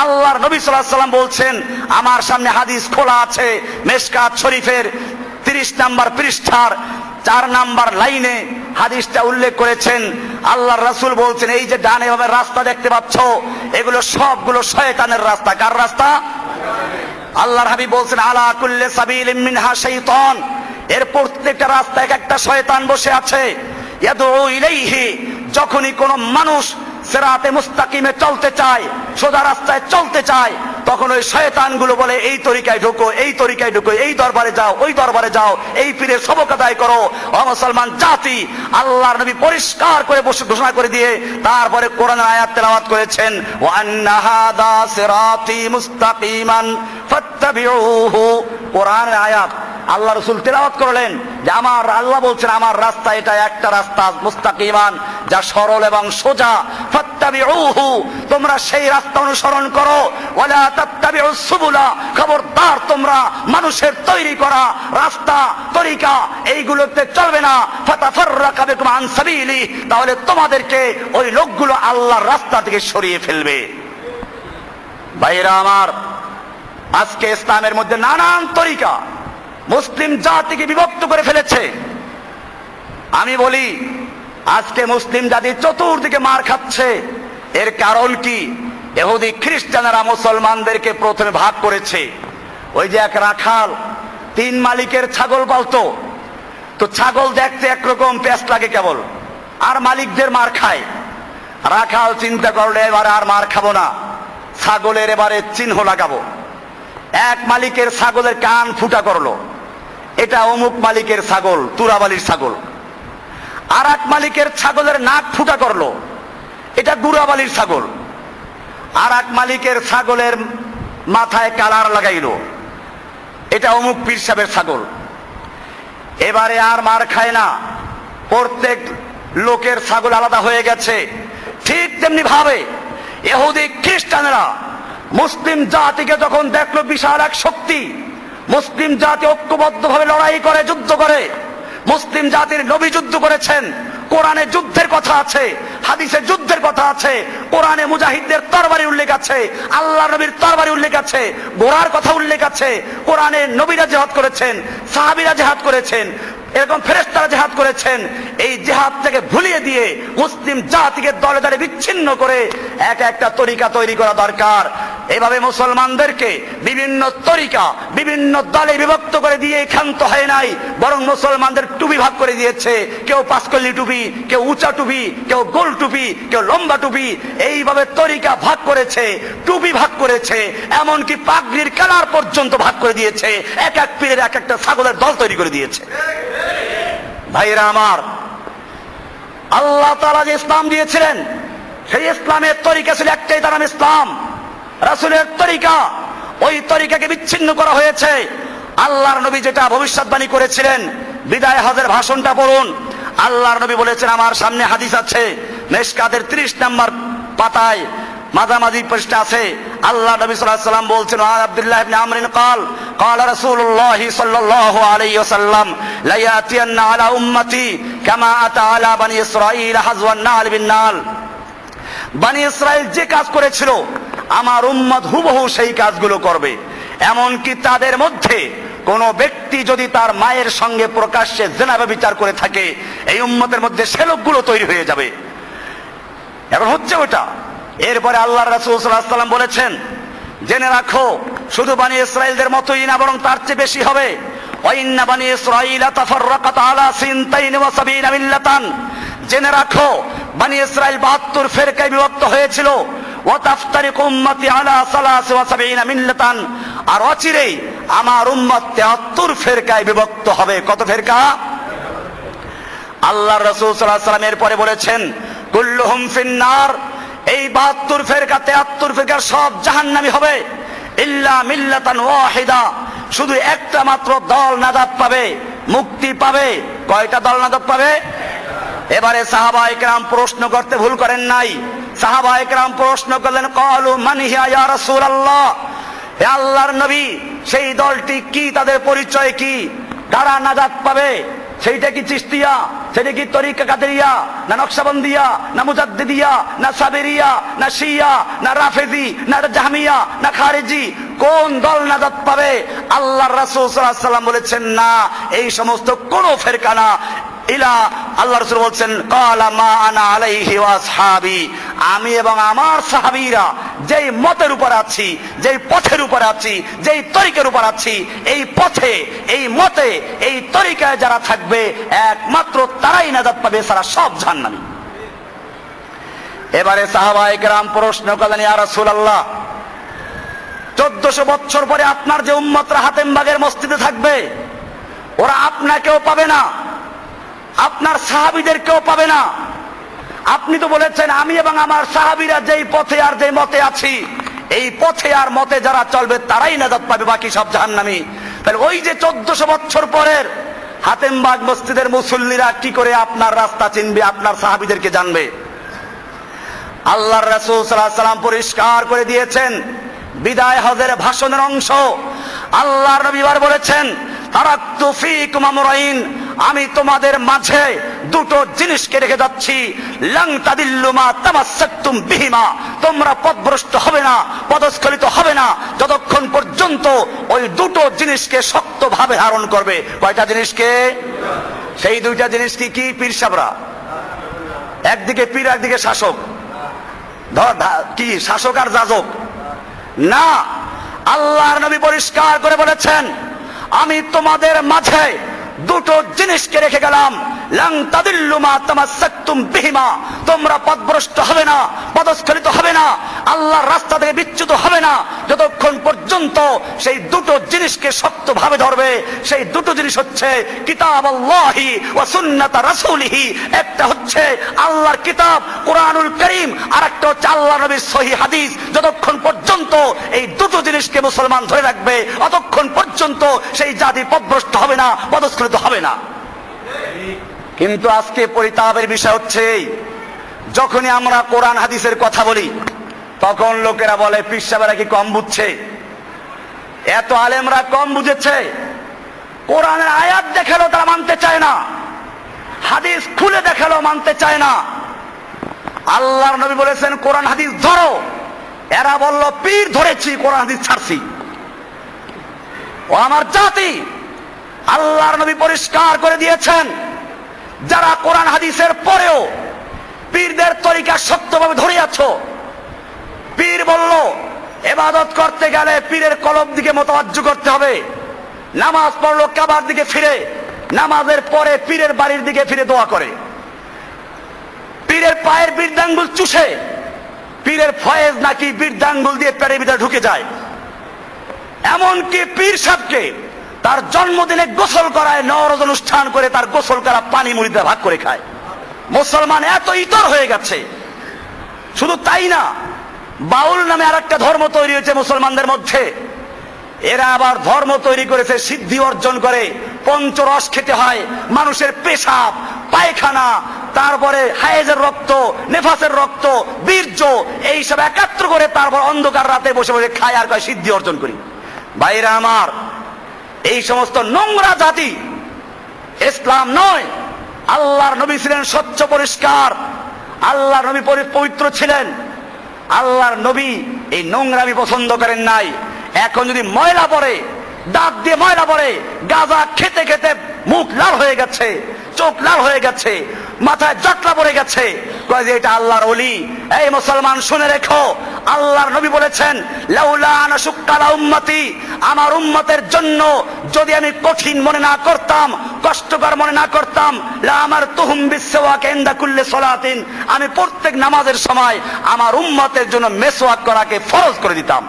আল্লাহর নবী সাল্লাল্লাহু আলাইহি ওয়াসাল্লাম বলছেন, আমার সামনে হাদিস খোলা আছে, মিশকাত শরীফের 30 নম্বর পৃষ্ঠার 4 নম্বর লাইনে হাদিসটা উল্লেখ করেছেন। আল্লাহর রাসূল বলছেন, এই যে ডানে বামে রাস্তা দেখতে পাচ্ছ, এগুলো সবগুলো শয়তানের রাস্তা। কার রাস্তা? আল্লাহর হাবিব বলছেন, আলা কুল্লি সাবিলিন মিনহা শাইতান, এর প্রত্যেকটা রাস্তায় এক একটা শয়তান বসে আছে। ইয়াদউ ইলাইহি, যখনই কোন মানুষ সিরাতে মুস্তাকিমে চলতে চায়, সোজা রাস্তায় চলতে চায়, তখন ওই শয়তানগুলো বলে, এই তরিকায় ঢুকো, এই তরিকায় ঢুকো, এই দরবারে যাও, ওই দরবারে যাও, এই পীরের সবক আদায় করো। ও মুসলমান জাতি, আল্লাহর নবী পরিষ্কার করে ঘোষণা করে দিয়ে তারপরে কোরআনের আয়াত তেলাওয়াত করেছেন, ওয়া আন্না হাদা সিরাতি মুস্তাকিমান ফাত্তাবিউহু। কোরআনের আয়াত আল্লাহ রাসূল তেলাওয়াত করলেন যে আমার আল্লাহ বলছেন, আমার রাস্তা এটা একটা রাস্তা মুস্তাকিমান, যা সরল এবং সোজা। ফাত্তাবিউহু, তোমরা সেই রাস্তা অনুসরণ করো। ওয়ালা তাত্তাবিউস সুবুলা, খবরদার তোমরা মানুষের তৈরি করা রাস্তা তরিকা এইগুলোতে চলবে না। ফাতাফাররাকা বিকুম আন সাবিলি, তাহলে তোমাদেরকে ওই লোকগুলো আল্লাহর রাস্তা থেকে সরিয়ে ফেলবে। ভাইরা আমার, আজকে ইসলামের মধ্যে নানান তরিকা মুসলিম জাতিকে বিভক্ত করে ফেলেছে। আমি বলি, আজকে মুসলিম জাতি চতুর্দিকে মার খাচ্ছে, এর কারণ কি? ইহুদি খ্রিস্টানেরা মুসলমানদেরকে প্রথমে ভাগ করেছে। ওই যে এক রাখাল 3 মালিকের ছাগল পালতো, তো ছাগল দেখতে একরকম, পেস্ট লাগে কেবল, আর মালিকদের মার খায়। রাখাল চিন্তা করলো, এবারে আর মার খাবো না, ছাগলের এবারে চিহ্ন লাগাবো। এক মালিকের ছাগলের কান ফুটা করলো, এটা অমুক মালিকের ছাগল, তুরাবালির ছাগল। আর এক মালিকের ছাগলের নাক ফুটা করলো, এটা গুরাবালির ছাগল। আর এক মালিকের ছাগলের মাথায় কালার লাগাইলো, এটা অমুক পীর সাহেবের ছাগল। এবারে আর মার খায় না, প্রত্যেক লোকের ছাগল আলাদা হয়ে গেছে। ঠিক তেমনি ভাবে ইহুদি খ্রিস্টানেরা মুসলিম জাতিকে যখন দেখলো বিশাল এক শক্তি, মুসলিম জাতি ঐক্যবদ্ধভাবে লড়াই করে, যুদ্ধ করে। মুসলিম জাতির নবী যুদ্ধ করেছেন, কোরআনে যুদ্ধের কথা আছে, হাদিসে যুদ্ধের কথা আছে, কোরআনে মুজাহিদদের তরবারি উল্লেখ আছে, আল্লাহ নবীর তরবারি উল্লেখ আছে, ঘোড়ার কথা উল্লেখ আছে। কোরআনে নবীরা জিহাদ করেছেন, সাহাবীরা জিহাদ করেছেন, এরকম ফেরেশতারা জিহাদ করেছেন। এই জিহাদ থেকে ভুলিয়ে দিয়ে মুসলিম জাতিকে দলে দলে বিচ্ছিন্ন করে এক একটা তরিকা তৈরি করা দরকার। এভাবে মুসলমানদেরকে বিভিন্ন তরিকা বিভিন্ন দলে বিভক্ত করে দিয়ে ক্ষান্ত হয় নাই, বরং মুসলমানদের টুপি ভাগ করে দিয়েছে। কেউ পাঁচকল্লি টুপি, কেউ উঁচা টুপি, কেউ গোল টুপি, কেউ লম্বা টুপি, এইভাবে তরিকা ভাগ করেছে, টুপি ভাগ করেছে, এমনকি পাগড়ির কালার পর্যন্ত ভাগ করে দিয়েছে। এক এক পীরের এক একটা ছাগলের দল তৈরি করে দিয়েছে। ভাইরা আমার, আল্লাহ তাআলা যে ইসলাম দিয়েছিলেন সেই ইসলামের তরিকা ছিল একটাই, তার নাম ইসলাম। রাসূলের তরিকা, ওই তরিকাকে বিচ্ছিন্ন করা হয়েছে। আল্লাহর নবী যেটা ভবিষ্যৎবাণী করেছিলেন, বিদায় হজের ভাষণটা পড়ুন। আল্লাহর নবী বলেছেন, আমার সামনে হাদিস আছে, মিশকাতের 30 নম্বর পাতায় মাঝামাঝি পৃষ্ঠা আছে। আল্লাহ নবী সাল্লাল্লাহু আলাইহি ওয়াসাল্লাম বলছেন, আব্দুল্লাহ ইবনে আমর قال قال رسول الله صلى الله عليه وسلم لا ياتين على امتي كما اتى على بني اسرائيل حذو النعل بالنعل। বনি ইসরাইল যে কাজ করেছিল আমার উম্মত হুবহু সেই কাজগুলো করবে। এমনকি তাদের মধ্যে কোন ব্যক্তি যদি তার মায়ের সঙ্গে প্রকাশ্যে জিনা ব্যভিচার করে থাকে, এই উম্মতের মধ্যে সে লোকগুলো তৈরি হয়ে যাবে। এখন হচ্ছে ওটা। এরপরে আল্লাহর রাসূল সাল্লাল্লাহু আলাইহি ওয়াসাল্লাম বলেছেন, জেনে রাখো শুধু বনি ইসরাইলদের মতোই না, বরং তার চেয়ে বেশি হবে। ওয়াইন্না বনি ইসরাইল তাফাররাকাত আলা সিনতাইন ওয়া সাবিনা মিল্লাতান। জেনে রাখো বনি ইসরাইল 72 ফিরকায় বিভক্ত হয়েছিল। ওয়া তাফতারিকু উম্মতি আলা 73 মিল্লাতান। আর অচিরেই আমার উম্মত 73 ফিরকায় বিভক্ত হবে। কত ফিরকা? আল্লাহর রাসূল সাল্লাল্লাহু আলাইহি ওয়াসাল্লাম এরপরে বলেছেন, কুল্লুহুম ফিন্নার। এই 72 ফিরকা 73 ফিরকার সব জাহান্নামী হবে, ইল্লা মিল্লাতান ওয়াহিদা। শুধু একটা মাত্র দল নাজাত পাবে, মুক্তি পাবে। কয়টা দল নাজাত পাবে? এবারে সাহাবায়ে কেরাম প্রশ্ন করতে ভুল করেন নাই। সাহাবায়ে কেরাম প্রশ্ন করলেন, ক্বালু মান হিয়া ইয়া রাসূলুল্লাহ। হে আল্লাহর নবী, সেই দলটি কি, তাদের পরিচয় কি, কারা নাজাত পাবে? সেইটা কি চিশতিয়া, সেটা কি তরিকা কাদেরিয়া, না নকশবন্দিয়া, না মুজাদ্দিদিয়া, না সাবেরিয়া, না শিয়া, না রাফেজি, না জাহমিয়া, না খারেজি? কোন দল নাজাত পাবে? আল্লাহর রাসূল সাল্লাল্লাহু আলাইহি ওয়াসাল্লাম বলেছেন, না, এই সমস্ত কোন ফেরকা না। ইলা, আল্লাহ রাসূল বলছেন, ক্বালা মা আনা আলাইহি ওয়া আসহাবি। আমি এবং আমার সাহাবীরা যেই মতের উপর আছি, যেই পথের উপর আছি, যেই তরিকার উপর আছি, এই পথে, এই মতে, এই তরিকায় যারা থাকবে একমাত্র তারাই নাজাত পাবে, সারা সব জাহান্নামী। এবারে সাহাবায়ে কেরাম প্রশ্ন করলেন, ইয়া রাসূলুল্লাহ, 1400 বছর পরে আপনার যে উম্মতরা হাতেমবাগের মসজিদে থাকবে, ওরা আপনাকেও পাবে না, আপনার সাহাবীদের কেউ পাবে না। আপনি তো বলেছেন আমি এবং আমার সাহাবীরা যেই পথে আর যেই মতে আছি, এই পথে আর মতে যারা চলবে তারাই নাজাত পাবে, বাকি সব জাহান্নামী। তাহলে ওই যে 1400 বছর পরের হাতেমবাগ মসজিদের মুসল্লিরা কি করে আপনার রাস্তা চিনবে, আপনার সাহাবীদেরকে জানবে? আল্লাহর রাসূল সাল্লাল্লাহু আলাইহি ওয়াসাল্লাম পরিষ্কার করে দিয়েছেন, বিদায় হজের ভাষণের অংশ। আল্লাহর নবী বলেছেন, তারাকতু ফীকুম আমরাইন। আমি তোমাদের মাঝে দুটো জিনিসকে রেখে যাচ্ছি, লাং তাদিল্লু মা তামাসসাকতুম বিহিমা। তোমরা পথভ্রষ্ট হবে না, পদস্খলিত হবে না, যতক্ষণ পর্যন্ত ওই দুটো জিনিসকে শক্তভাবে ধারণ করবে। কয়টা জিনিসকে? সেই দুইটা জিনিস কি কি? পীর সাহেবরা একদিকে পীর, একদিকে শাসক। কি শাসক আর যাজক না, আল্লাহর নবী পরিষ্কার করে বলেছেন, আমি তোমাদের মাঝে দুটো জিনিসকে রেখে গেলাম, লাং তাদিল্লু মা তামাসসাকতুম বিহিমা। তোমরা পথভ্রষ্ট হবে না, পদস্খলিত হবে না, আল্লাহর রাস্তা থেকে বিচ্যুত হবে না, যতক্ষণ পর্যন্ত সেই দুটো জিনিসকে শক্তভাবে ধরবে। সেই দুটো জিনিস হচ্ছে কিতাব আল্লাহি ওয়া সুন্নাত রাসূলিহি। একটা হচ্ছে আল্লাহর কিতাব কোরআনুল কারীম, আর একটা হচ্ছে আল্লাহর নবীর সহিহ হাদিস। যতক্ষণ পর্যন্ত এই দুটো জিনিসকে মুসলমান ধরে রাখবে, ততক্ষণ পর্যন্ত সেই জাতি পথভ্রষ্ট হবে না, পদস্খলিত হবে না। কিন্তু আজকে পরিতাপের বিষয় হচ্ছে, যখনই আমরা কোরআন হাদিসের কথা বলি, তখন লোকেরা বলে পীর সাহেবরা কি কম বুঝছে, এত আলেমরা কম বুঝেছে। কোরআনের আয়াত দেখালো তারা মানতে চায় না, হাদিস খুলে দেখালো মানতে চায় না। আল্লাহর নবী বলেছেন কোরআন হাদিস ধরো, এরা বলল পীর ধরেছি, কোরআন হাদিস ছাড়ছি। ও আমার জাতি, আল্লাহর নবী পরিষ্কার করে দিয়েছেন, যারা কোরআন হাদিসের পরেও পীরদের তরিকা শক্তভাবে ধরে আছো, পীর বলল ইবাদত করতে গেলে পীরের কলব দিকে মোতাওয়াজ্জু করতে হবে। নামাজ পড়লো কাবার দিকে ফিরে, নামাজের পরে পীরের বাড়ির দিকে ফিরে দোয়া করে, পীরের পায়ের বৃদ্ধাঙ্গুল চুষে, পীরের ফয়েজ নাকি বৃদ্ধাঙ্গুল দিয়ে পেটের ভিতরে ঢুকে যায়। এমনকি পীর সাহেবকে তার জন্মদিনে গোসল করায়, নওরোজ অনুষ্ঠান করে তার গোসল করা পানি মুড়িতে ভাগ করে খায়। মুসলমান এত ইতর হয়ে গেছে। শুধু তাই না, বাউল নামে আর একটা ধর্ম তৈরি হয়েছে মুসলমানদের মধ্যে। এরা আবার ধর্ম তৈরি করেছে সিদ্ধি অর্জন করে, পঞ্চরস খেতে হয়, মানুষের পেশাব, পায়খানা, তারপরে হায়েজের রক্ত, নেফাসের রক্ত, বীর্য, এইসব একাত্র করে তারপর অন্ধকার রাতে বসে বসে খায় আর কয় সিদ্ধি অর্জন করি। ভাইরা আমার, এই সমস্ত নোংরা জাতি ইসলাম নয়। আল্লাহর নবী ছিলেন স্বচ্ছ পরিষ্কার, আল্লাহর নবী পবিত্র ছিলেন। আল্লাহর নবী এই নোংরামি পছন্দ করেন নাই। এখন যদি ময়লা পড়ে, দাঁত দিয়ে ময়লা পড়ে, গাঁজা খেতে খেতে মুখ লাল হয়ে গেছে, চোখ লাল হয়ে গেছে, মাথায় জটলা পড়ে গেছে, কয় যে এটা আল্লাহর ওলি। এই মুসলমান শুনে রেখো, আল্লাহর নবী বলেছেন, লাউলা আনা শুক্কা আলা উম্মতি, আমার উম্মতের জন্য যদি আমি কঠিন মনে না করতাম, কষ্টকর মনে না করতাম, লা আমারতুহুম বিসওয়াক ইনদা কুল্লি সালাতিন, আমি প্রত্যেক নামাজের সময় আমার উম্মতের জন্য মেসওয়াক করাকে ফরজ করে দিতাম।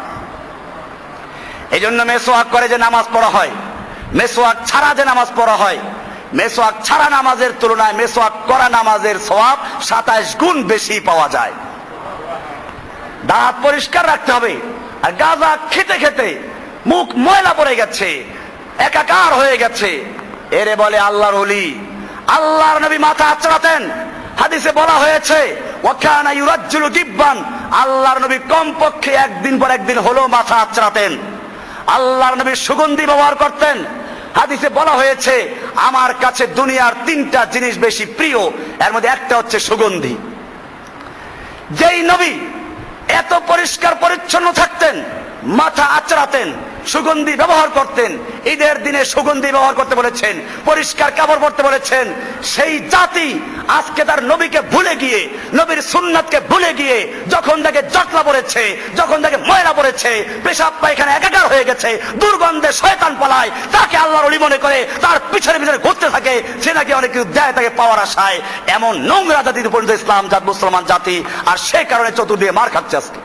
এই জন্য মেসওয়াক করে যে নামাজ পড়া হয়, মেসওয়াক ছাড়া যে নামাজ পড়া হয়, মেসওয়াক ছাড়া নামাজের তুলনায় মেসওয়াক করা নামাজের সওয়াব 27 গুণ বেশি পাওয়া যায়। দাঁত পরিষ্কার রাখতে হবে। আর গাঁজা খেতে খেতে মুখ ময়লা পড়ে গেছে, একাকার হয়ে গেছে, এরে বলে আল্লাহর ওলি। আল্লাহর নবী মাথা আঁচড়াতেন। হাদিসে বলা হয়েছে, ওয়াকানা ইউরাজ্জুলু দিব্বান, আল্লাহর নবী কমপক্ষে একদিন পর একদিন হলো মাথা আঁচড়াতেন। আল্লাহর নবী সুগন্ধি ব্যবহার করতেন। হাদিসে বলা হয়েছে, আমার কাছে দুনিয়ার 3টা জিনিস বেশি প্রিয়, এর মধ্যে একটা হচ্ছে সুগন্ধি। যেই নবী এত পরিষ্কার পরিচ্ছন্ন থাকতেন, মাথা আঁচড়াতেন, সুগন্ধি ব্যবহার করতেন, ঈদের দিনে সুগন্ধি ব্যবহার করতে বলেছেন, পরিষ্কার কাপড় পরতে বলেছেন, সেই জাতি আজকে তার নবীকে ভুলে গিয়ে, নবীর সুন্নাতকে ভুলে গিয়ে, যখন তাকে জটলা পড়েছে, যখন তাকে ময়লা পড়েছে, পেশাব পায়খানা একাকার হয়ে গেছে, দুর্গন্ধে শয়তান পালায়, তাকে আল্লাহর ওলি মনে করে তার পিছনে পিছনে ঘুরতে থাকে, সে নাকি অনেক কিছু দেয় তাকে পাওয়ার আশায়। এমন নোংরা জাতিতে পরিণত ইসলাম জাত, মুসলমান জাতি। আর সে কারণে চতুর্দিকে মার খাচ্ছে আজকে।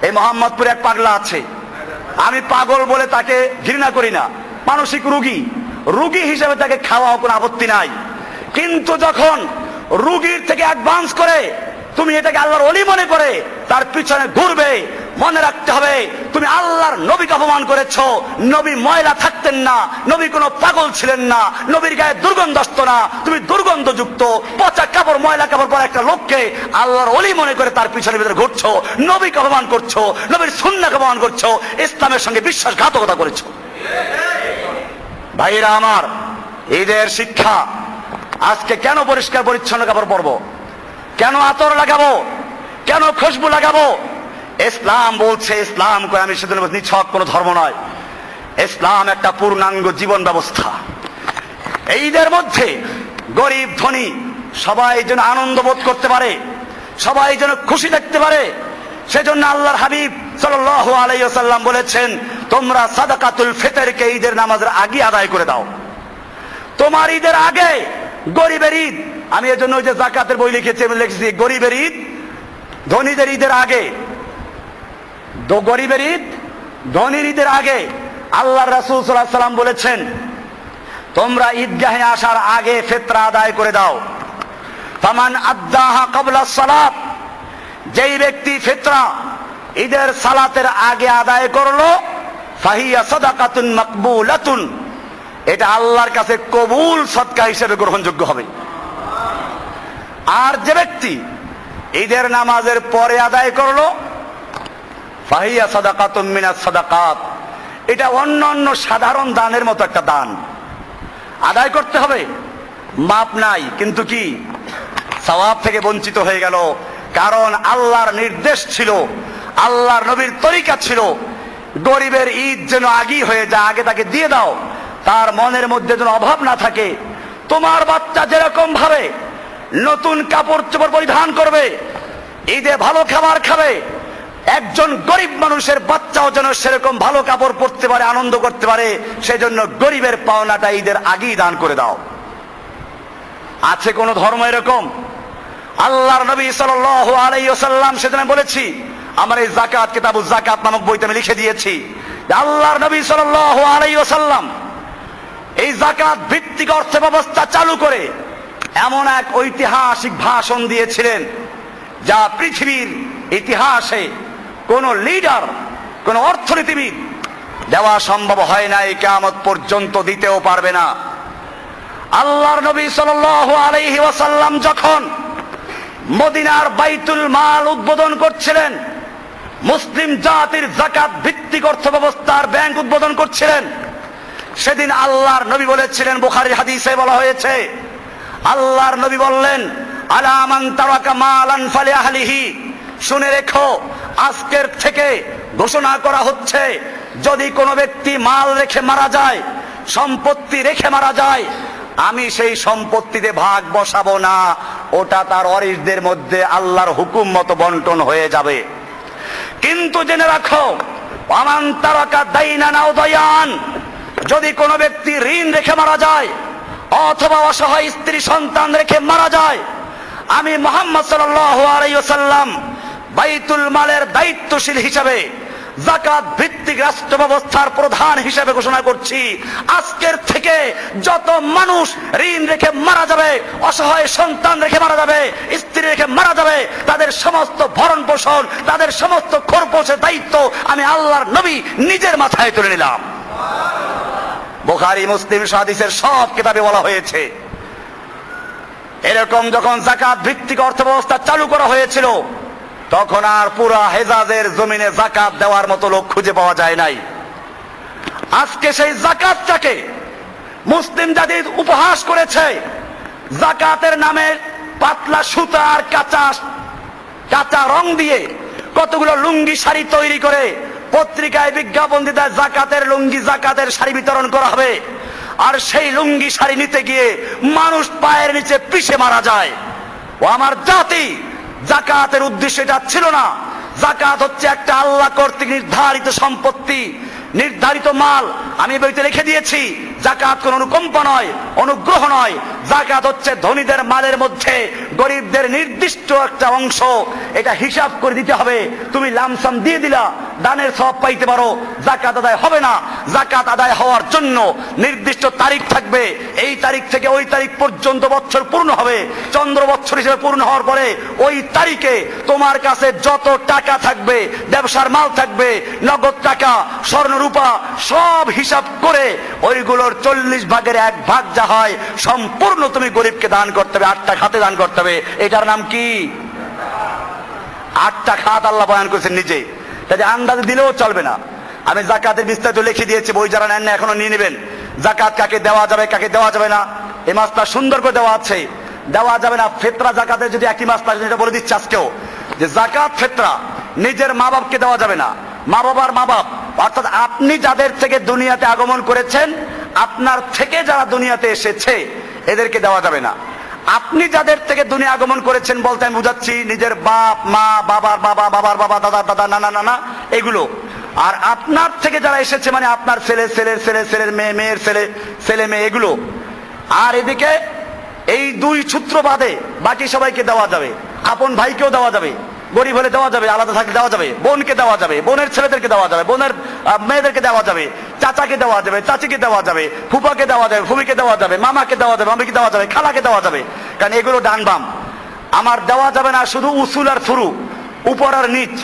এই মোহাম্মদপুরে এক পাগলা আছে, আমি পাগল বলে তাকে ঘৃণা করি না, মানসিক রোগী, রোগী হিসেবে তাকে খাওয়া কোনো আপত্তি নাই। কিন্তু যখন রোগীর থেকে অ্যাডভান্স করে তুমি এটাকে আল্লাহর ওলি মনে করে তার পিছনে ঘুরবে, মনে রাখতে হবে তুমি আল্লাহর নবীকে অপমান করেছো। নবী ময়লা থাকতেন না, নবী কোনো পাগল ছিলেন না, নবীর গায়ে দুর্গন্ধ আসতো না, তুমি দুর্গন্ধযুক্ত পচা কাপড়, ময়লা কাপড় পরা একটা লোককে আল্লাহর ওলি মনে করে তার পিছনে ভিতরে ঘুরছো, নবীকে অপমান করছো, নবীর সুন্নাহকে অপমান করছো, ইসলামের সঙ্গে বিশ্বাসঘাতকতা করেছো। ভাইরা আমার, ঈদের শিক্ষা। আজকে কেন পরিষ্কার পরিচ্ছন্ন কাপড় পরবো, কেন আতর লাগাবো, কেন খুশবু লাগাবো? ইসলাম বলছে, ইসলাম করে আমি শুধু নিছক কোনো ধর্ম নয়, ইসলাম একটা পূর্ণাঙ্গ জীবন ব্যবস্থা। এই ঈদের মধ্যে গরিব ধনী সবাই যেন আনন্দ বোধ করতে পারে, সবাই যেন খুশি দেখতে পারে, সেজন্য আল্লাহর হাবিব সাল্লাল্লাহু আলাইহি ওয়াসাল্লাম বলেছেন, তোমরা সাদাকাতুল ফিতরকে ঈদের নামাজের আগে আদায় করে দাও। তোমার ঈদের আগে গরিবের ঈদ, আমি এর জন্য ওই যে যাকাতের বই লিখেছি, আমি লিখেছি গরিবের ঈদ ধনীদের ঈদের আগে, গরিবের ঈদ ধনীর ঈদের আগে। আল্লাহর রাসূল সাল্লাল্লাহু আলাইহি ওয়াসাল্লাম বলেছেন, তোমরা ঈদগাহে আসার আগে ফিতরা আদায় করে দাও। ফামান আদ্দাহা ক্বাবলা সালাত, যেই ব্যক্তি ফিতরা ঈদের সালাতের আগে আদায় করলো, ফাহিয়া সাদাকাতুন মাকবুলাতুন, এটা আল্লাহর কাছে কবুল সদকা হিসেবে গ্রহণযোগ্য হবে। আর যে ব্যক্তি ঈদের নামাজের পরে আদায় করলো, ফাহিয়া সাদাকাতুম মিনাস সাদাকাত, এটা অন্যান্য সাধারণ দানের মতো একটা দান, আদায় করতে হবে, মাপ নাই, কিন্তু কি সওয়াব থেকে বঞ্চিত হয়ে গেল। কারণ আল্লাহর নির্দেশ ছিল, আল্লাহর নবীর তরিকা ছিল, গরিবের ঈদ যেন আগেই হয়ে যায়, আগে তাকে দিয়ে দাও, তার মনের মধ্যে যেন অভাব না থাকে। তোমার বাচ্চা যেরকম ভাবে নতুন কাপড় চোপড় পরিধান করবে, ঈদে ভালো খাবার খাবে, একজন গরিব মানুষের বাচ্চাও যেন সেরকম ভালো কাপড় পরতে পারে, আনন্দ করতে পারে, সেজন্য গরিবের পাওনাটা ঈদের আগেই দান করে দাও। আছে কোন ধর্ম এরকম? আল্লাহর নবী সাল্লাল্লাহু আলাইহি ওয়াসাল্লাম, সেদিন বলেছি আমার এই যাকাত কিতাবুজ যাকাত নামক বইতে আমি লিখে দিয়েছি, আল্লাহর নবী সাল্লাল্লাহু আলাইহি ওয়াসাল্লাম এই যাকাত ভিত্তিক অর্থ ব্যবস্থা চালু করে এমন এক ঐতিহাসিক ভাষণ দিয়েছিলেন যা পৃথিবীর ইতিহাসে কোন লিডার, কোন অর্থনীতিবিদ দেওয়া সম্ভব হয় নাই, কিয়ামত পর্যন্ত দিতেও পারবে না। আল্লাহর নবী সাল্লাল্লাহু আলাইহি ওয়াসাল্লাম যখন মদিনার বাইতুল মাল উদ্বোধন করছিলেন, মুসলিম জাতির যাকাত ভিত্তিক অর্থ ব্যবস্থার ব্যাংক উদ্বোধন করছিলেন, সেদিন আল্লাহর নবী বলেছিলেন, বুখারীর হাদিসে বলা হয়েছে, আল্লাহর নবী বললেন, আলা মান তারাকা মালান ফালিআহলিহি, শুনে রেখো আজকের থেকে ঘোষণা করা হচ্ছে যদি কোনো ব্যক্তি মাল রেখে মারা যায়, সম্পত্তি রেখে মারা যায়, আমি সেই সম্পত্তিতে ভাগ বসাবো না, ওটা তার ওয়ারিসদের মধ্যে আল্লাহর হুকুম মতো বন্টন হয়ে যাবে। কিন্তু জেনে রাখো, আমান তারাকা দাইনান আও দায়ান, যদি কোনো ব্যক্তি ঋণ রেখে মারা যায় অথবা অসহায় স্ত্রী সন্তান রেখে মারা যায়, আমি মুহাম্মদ সাল্লাল্লাহু আলাইহি ওয়াসাল্লাম বাইতুল মালের দায়িত্বশীল হিসাবে, যাকাত ভিত্তিক রাষ্ট্র ব্যবস্থার প্রধান হিসেবে ঘোষণা করছি, আজকের থেকে যত মানুষ ঋণ রেখে মারা যাবে, অসহায় সন্তান রেখে মারা যাবে, স্ত্রী রেখে মারা যাবে, তাদের সমস্ত ভরণ পোষণ, তাদের সমস্ত খরচের দায়িত্ব আমি আল্লাহর নবী নিজের মাথায় তুলে নিলাম। বুখারী মুসলিম হাদিসের সব কিতাবে বলা হয়েছে। এরকম যখন যাকাত ভিত্তিক অর্থ ব্যবস্থা চালু করা হয়েছিল, তখন আর পুরা হেজাজের জমিনে যাকাত দেওয়ার মতো লোক খুঁজে পাওয়া যায় নাই। আজকে সেই যাকাতটাকে মুসলিম জাতি উপহাস করেছে। যাকাতের নামে পাতলা সুতা আর কাঁচা রং দিয়ে কতগুলো লুঙ্গি শাড়ি তৈরি করে পত্রিকায় বিজ্ঞাপন দিতে যাকাতের লুঙ্গি, যাকাতের শাড়ি বিতরণ করা হবে, আর সেই লুঙ্গি শাড়ি নিতে গিয়ে মানুষ পায়ের নিচে পিষে মারা যায়। ও আমার জাতি, যাকাতের উদ্দেশ্য এটা ছিল না। যাকাত হচ্ছে একটা আল্লাহ কর্তৃক নির্ধারিত সম্পত্তি, নির্ধারিত মাল। আমি বইতে লিখে দিয়েছি, যাকাত কোন অনুকম্পা নয়, অনুগ্রহ নয়। যাকাত হচ্ছে ধনীদের মালের মধ্যে গরিবদের নির্দিষ্ট একটা অংশ, এটা হিসাব করে দিতে হবে। তুমি লামসাম দিয়ে দিলা, দানের সওয়াব পাইতে পারো, যাকাত আদায় হবে না। যাকাত আদায় হওয়ার জন্য নির্দিষ্ট তারিখ থাকবে, এই তারিখ থেকে ওই তারিখ পর্যন্ত বছর পূর্ণ হবে। চন্দ্র বছর হিসেবে পূর্ণ হওয়ার পরে ওই তারিখে তোমার কাছে যত টাকা থাকবে, ব্যবসার মাল থাকবে, নগদ টাকা, স্বর্ণ রূপা, সব হিসাব করে ওইগুলোর 40 ভাগের 1 ভাগ যা হয় সম্পূর্ণ তুমি গরিবকে দান করতে হবে, 8টা খাতে দান করতে হবে। এটার নাম কি? 8টা খাত আল্লাহ বয়ান করেছেন নিজে, তাই আন্দাজে দিলেও চলবে না। আমি যাকাতের বিস্তারিত লিখে দিয়েছি, বই যারা নেন না এখনো নিয়ে নেবেন। যাকাত কাকে দেওয়া যাবে, কাকে দেওয়া যাবে না, এই মাসটা সুন্দর করে দেওয়া আছে। দেওয়া যাবে না ফিতরা জাকাতের যদি একই মাসটা, এটা বলে দিচ্ছি আজকেও, যে যাকাত ফিতরা নিজের মা বাপকে দেওয়া যাবে না। মা বাবার মা বাপ অর্থাৎ আপনি যাদের থেকে দুনিয়াতে আগমন করেছেন, আপনার থেকে যারা দুনিয়াতে এসেছে, এদেরকে দেওয়া যাবে না। আপনি যাদের থেকে দুনিয়া আগমন করেছেন বলতে আমি বুঝাচ্ছি নিজের বাপ মা, বাবার বাবা, বাবার বাবা, দাদার দাদা, নানা নানা, এগুলো। আর আপনার থেকে যারা এসেছে মানে আপনার ছেলে, ছেলের ছেলে, ছেলের মেয়ে, মেয়ের ছেলে, ছেলে মেয়ে, এগুলো। আর এদিকে এই 2 সূত্র বাদে বাকি সবাইকে দেওয়া যাবে। আপন ভাইকেও দেওয়া যাবে, গরিব হলে দেওয়া যাবে, আলাদা থাকলে দেওয়া যাবে, বোনকে দেওয়া যাবে, বোনের ছেলেদেরকে দেওয়া যাবে, বোনের মেয়েদেরকে দেওয়া যাবে, চাচাকে দেওয়া যাবে, চাচিকে দেওয়া যাবে, ফুপাকে দেওয়া যাবে, ফুমিকে দেওয়া যাবে, মামাকে দেওয়া যাবে, মামিকে দেওয়া যাবে, খালাকে দেওয়া যাবে। কারণ এগুলো ডান বাম আমার দেওয়া যাবে না, শুধু উসুল আর ফুরু, উপর আর নিচ।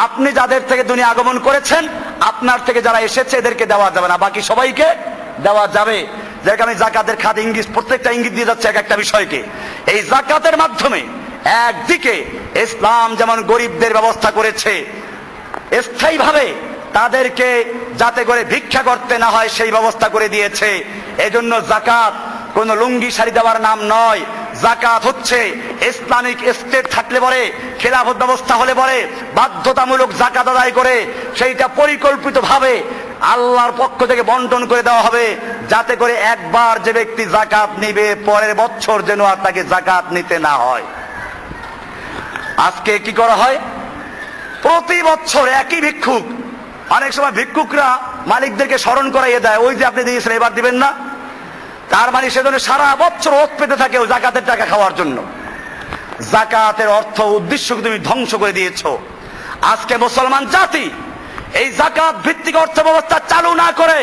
আপনি যাদের থেকে দুনিয়া আগমন করেছেন, আপনার থেকে যারা এসেছে, এদেরকে দেওয়া যাবে না, বাকি সবাইকে দেওয়া যাবে। যেরকম আমি যাকাতের খাত ইঙ্গিত, প্রত্যেকটা ইঙ্গিত দিয়ে যাচ্ছে এক একটা বিষয়কে। এই যাকাতের মাধ্যমে একদিকে ইসলাম যেমন গরিবদের ব্যবস্থা করেছে স্থায়ীভাবে, তাদেরকে যাতে করে ভিক্ষা করতে না হয় সেই ব্যবস্থা করে দিয়েছে। এজন্য যাকাত কোন লুঙ্গি শাড়ি দেওয়ার নাম নয়। যাকাত হচ্ছে ইসলামিক স্টেট থাকলে পরে, খেলাফত ব্যবস্থা হলে পরে বাধ্যতামূলক যাকাত আদায় করে সেইটা পরিকল্পিতভাবে আল্লাহর পক্ষ থেকে বন্টন করে দেওয়া হবে, যাতে করে একবার যে ব্যক্তি যাকাত নিবে পরের বছর যেন আর তাকে যাকাত নিতে না হয়। আজকে কি করা হয়? প্রতি বছর একই ভিক্ষুক, অনেক সময় ভিক্ষুকরা মালিকদেরকে স্মরণ করাইয়ে দেয়, ওই যে আপনি দিয়েছিলেন এবার দিবেন না, তার মানে সেজন্য সারা বছর ওত পেতে থাকে ওই জাকাতের টাকা খাওয়ার জন্য। জাকাতের অর্থ উদ্দেশ্যকে তুমি ধ্বংস করে দিয়েছ। আজকে মুসলমান জাতি এই জাকাত ভিত্তিক অর্থ ব্যবস্থা চালু না করে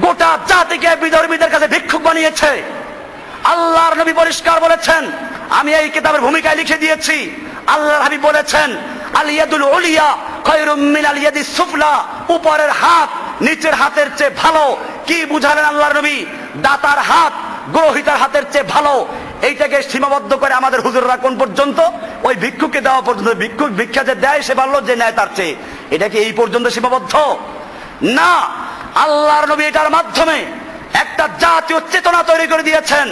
গোটা জাতিকে বিধর্মীদের কাছে ভিক্ষুক বানিয়েছে। আল্লাহর নবী পরিষ্কার বলেছেন, আমি এই কিতাবের ভূমিকায় লিখে দিয়েছি, আল্লাহর হাবিব বলেছেন, আল ইয়াদুল উলিয়া খায়রুম মিনাল ইয়াদিস সুফলা, উপরের হাত নিচের হাতের চেয়ে ভালো। কি বুঝালেন আল্লাহর নবী? দাতার হাত গ্রহিতার হাতের চেয়ে ভালো। এইটাকে সীমাবদ্ধ করে আমাদের হুজুররা কোন পর্যন্ত? ওই ভিক্ষুককে দেওয়া পর্যন্ত। ভিক্ষুক ভিক্ষা যে দেয় সে ভালো, যে নেয় তার চেয়ে। এটা কি এই পর্যন্ত সীমাবদ্ধ? না, আল্লাহর নবী এটার মাধ্যমে একটা জাতীয় চেতনা তৈরি করে দিয়েছেন।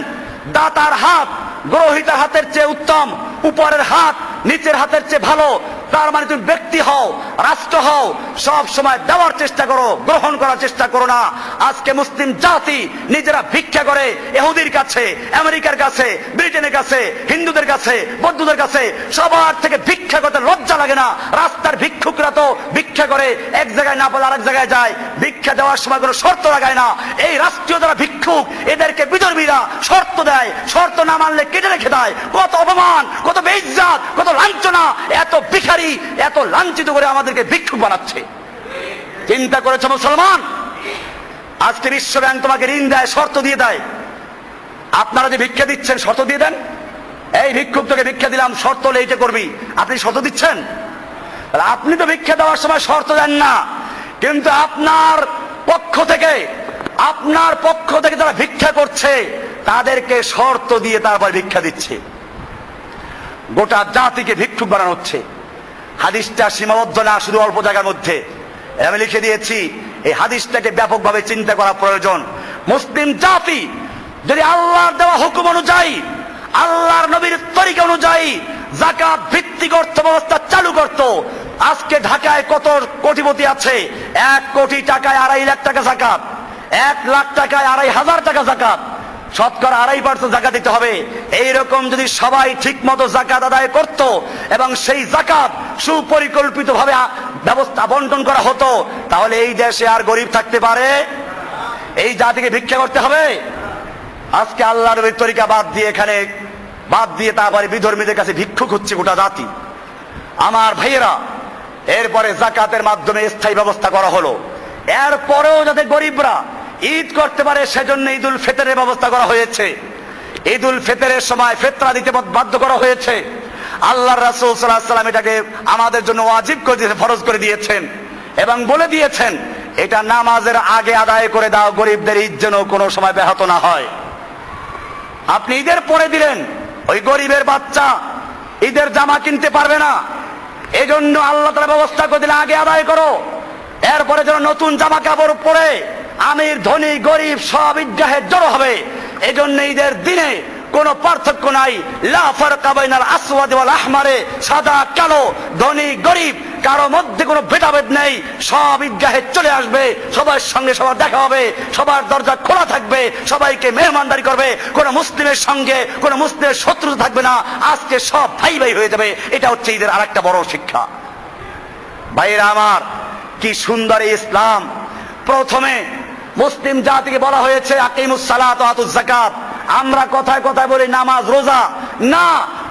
দাতার হাত গ্রহিতার হাতের চেয়ে উত্তম, উপরের হাত নিচের হাতের চেয়ে ভালো। তার মানে তুমি ব্যক্তি হও, রাষ্ট্র হও, সব সময় দেওয়ার চেষ্টা করো, গ্রহণ করার চেষ্টা করো না। আজকে মুসলিম জাতি নিজেরা ভিক্ষা করে ইহুদির কাছে, আমেরিকার কাছে, ব্রিটেনের কাছে, হিন্দুদের কাছে, বৌদ্ধদের কাছে, সবার থেকে ভিক্ষা করতে লজ্জা লাগে না? রাস্তার ভিক্ষুকরা তো ভিক্ষা করে, এক জায়গায় না পেলে আরেক জায়গায় যায়, ভিক্ষা দেওয়ার সময় কোনো শর্ত লাগায় না। এই রাষ্ট্রীয় যারা ভিক্ষুক এদেরকে বিধর্মীরা শর্ত দেয়, শর্ত না মানলে কেটে রেখে দেয়। কত অপমান, কত বেইজ্জত, কত লাঞ্ছনা! এত ভিখারি, এত লাঞ্ছিত করে আমাদেরকে ভিক্ষুক বানাচ্ছে। চিন্তা করেছে মুসলমান? আজকে বিশ্ব ব্যাংক তোমাকে ঋণ দেয়, শর্ত দিয়ে দেয়। আপনারা যে ভিক্ষা দিচ্ছেন শর্ত দিয়ে দেন, এই ভিক্ষুক তোকে ভিক্ষা দিলাম, শর্ত হলে এইটা করবি। আপনি শর্ত দিচ্ছেন? আপনি তো ভিক্ষা দেওয়ার সময় শর্ত দেন না, কিন্তু আপনার পক্ষ থেকে যারা ভিক্ষা করছে তাদেরকে শর্ত দিয়ে তারপর ভিক্ষা দিচ্ছে। গোটা জাতিকে ভিক্ষুক বানানো হচ্ছে। হাদিসটা সীমাবদ্ধ না শুধু অল্প জায়গার মধ্যে। আমি লিখে দিয়েছি, এই হাদিসটাকে ব্যাপকভাবে চিন্তা করা প্রয়োজন। মুসলিম জাতি যদি আল্লাহর দেওয়া হুকুম অনুযায়ী, আল্লাহর নবীর তরিকা অনুযায়ী যাকাত ভিত্তিক অর্থ ব্যবস্থা চালু করত, আজকে ঢাকায় কত কোটিপতি আছে? 1 কোটি টাকায় 2.5 লাখ টাকা যাকাত, 1 লাখ টাকায় 2.5 টাকা যাকাত, শতকরা 2.5% যাকাত দিতে হবে। এইরকম যদি সবাই ঠিক মতো যাকাত আদায় করত এবং সেই যাকাত সুপরিকল্পিত ভাবে ব্যবস্থা বন্টন করা হতো, তাহলে এই দেশে আর গরিব থাকতে পারে? এই জাতিকে ভিক্ষা করতে হবে? আজকে আল্লাহর নবীর তরিকা বাদ দিয়ে তারপরে বিধর্মীদের কাছে ভিক্ষুক হচ্ছে গোটা জাতি। আমার ভাইয়েরা, এরপরে যাকাতের মাধ্যমে স্থায়ী ব্যবস্থা করা হলো। এরপরেও যাতে গরিবরা ঈদ করতে পারে সেজন্য ঈদুল ফিতরের ব্যবস্থা করা হয়েছে। ঈদুল ফিতরের সময় ফিতরা দিতে বাধ্য করা হয়েছে। আল্লাহর রাসূল সাল্লাল্লাহু আলাইহি ওয়াসাল্লাম এটাকে আমাদের জন্য ওয়াজিব করে দিয়েছেন, ফরজ করে দিয়েছেন এবং বলে দিয়েছেন এটা নামাজের আগে আদায় করে দাও, গরিবদের ঈদ যেন কোনো সময় ব্যাহত না হয়। আপনি ঈদের পরে দিলেন, ওই গরিবের বাচ্চা ঈদের জামা কিনতে পারবে না, এজন্য আল্লাহ তাআলা ব্যবস্থা করে দিলেন আগে আদায় করো, এরপরে যেন নতুন জামা কাপড় পরে আমির ধনী গরিব সব ঈদগাহে জড়ো হবে। এজন্য ঈদের দিনে কোনো পার্থক্য নাই, লা ফারকা বাইনাল আসওয়াদ ওয়াল আহমারে, সাদা কালো, ধনী গরিব কারো মধ্যে কোনো ভেদাভেদ নেই। সব ঈদগাহে চলে আসবে, সবার সঙ্গে সবার দেখা হবে, সবার দরজা খোলা থাকবে, সবাইকে মেহমানদারি করবে। কোনো মুসলিমের সঙ্গে কোনো মুসলিমের শত্রু থাকবে না, আজকে সব ভাই ভাই হয়ে যাবে। এটা হচ্ছে ঈদের আরেকটা বড় শিক্ষা। ভাইরা আমার, কি সুন্দর এই ইসলাম! প্রথমে মুসলিম জাতিকে বলা হয়েছে আকিমুস সালাত ওয়া আতুজ যাকাত। আমরা কথায় কথায় বলি নামাজ রোজা, না,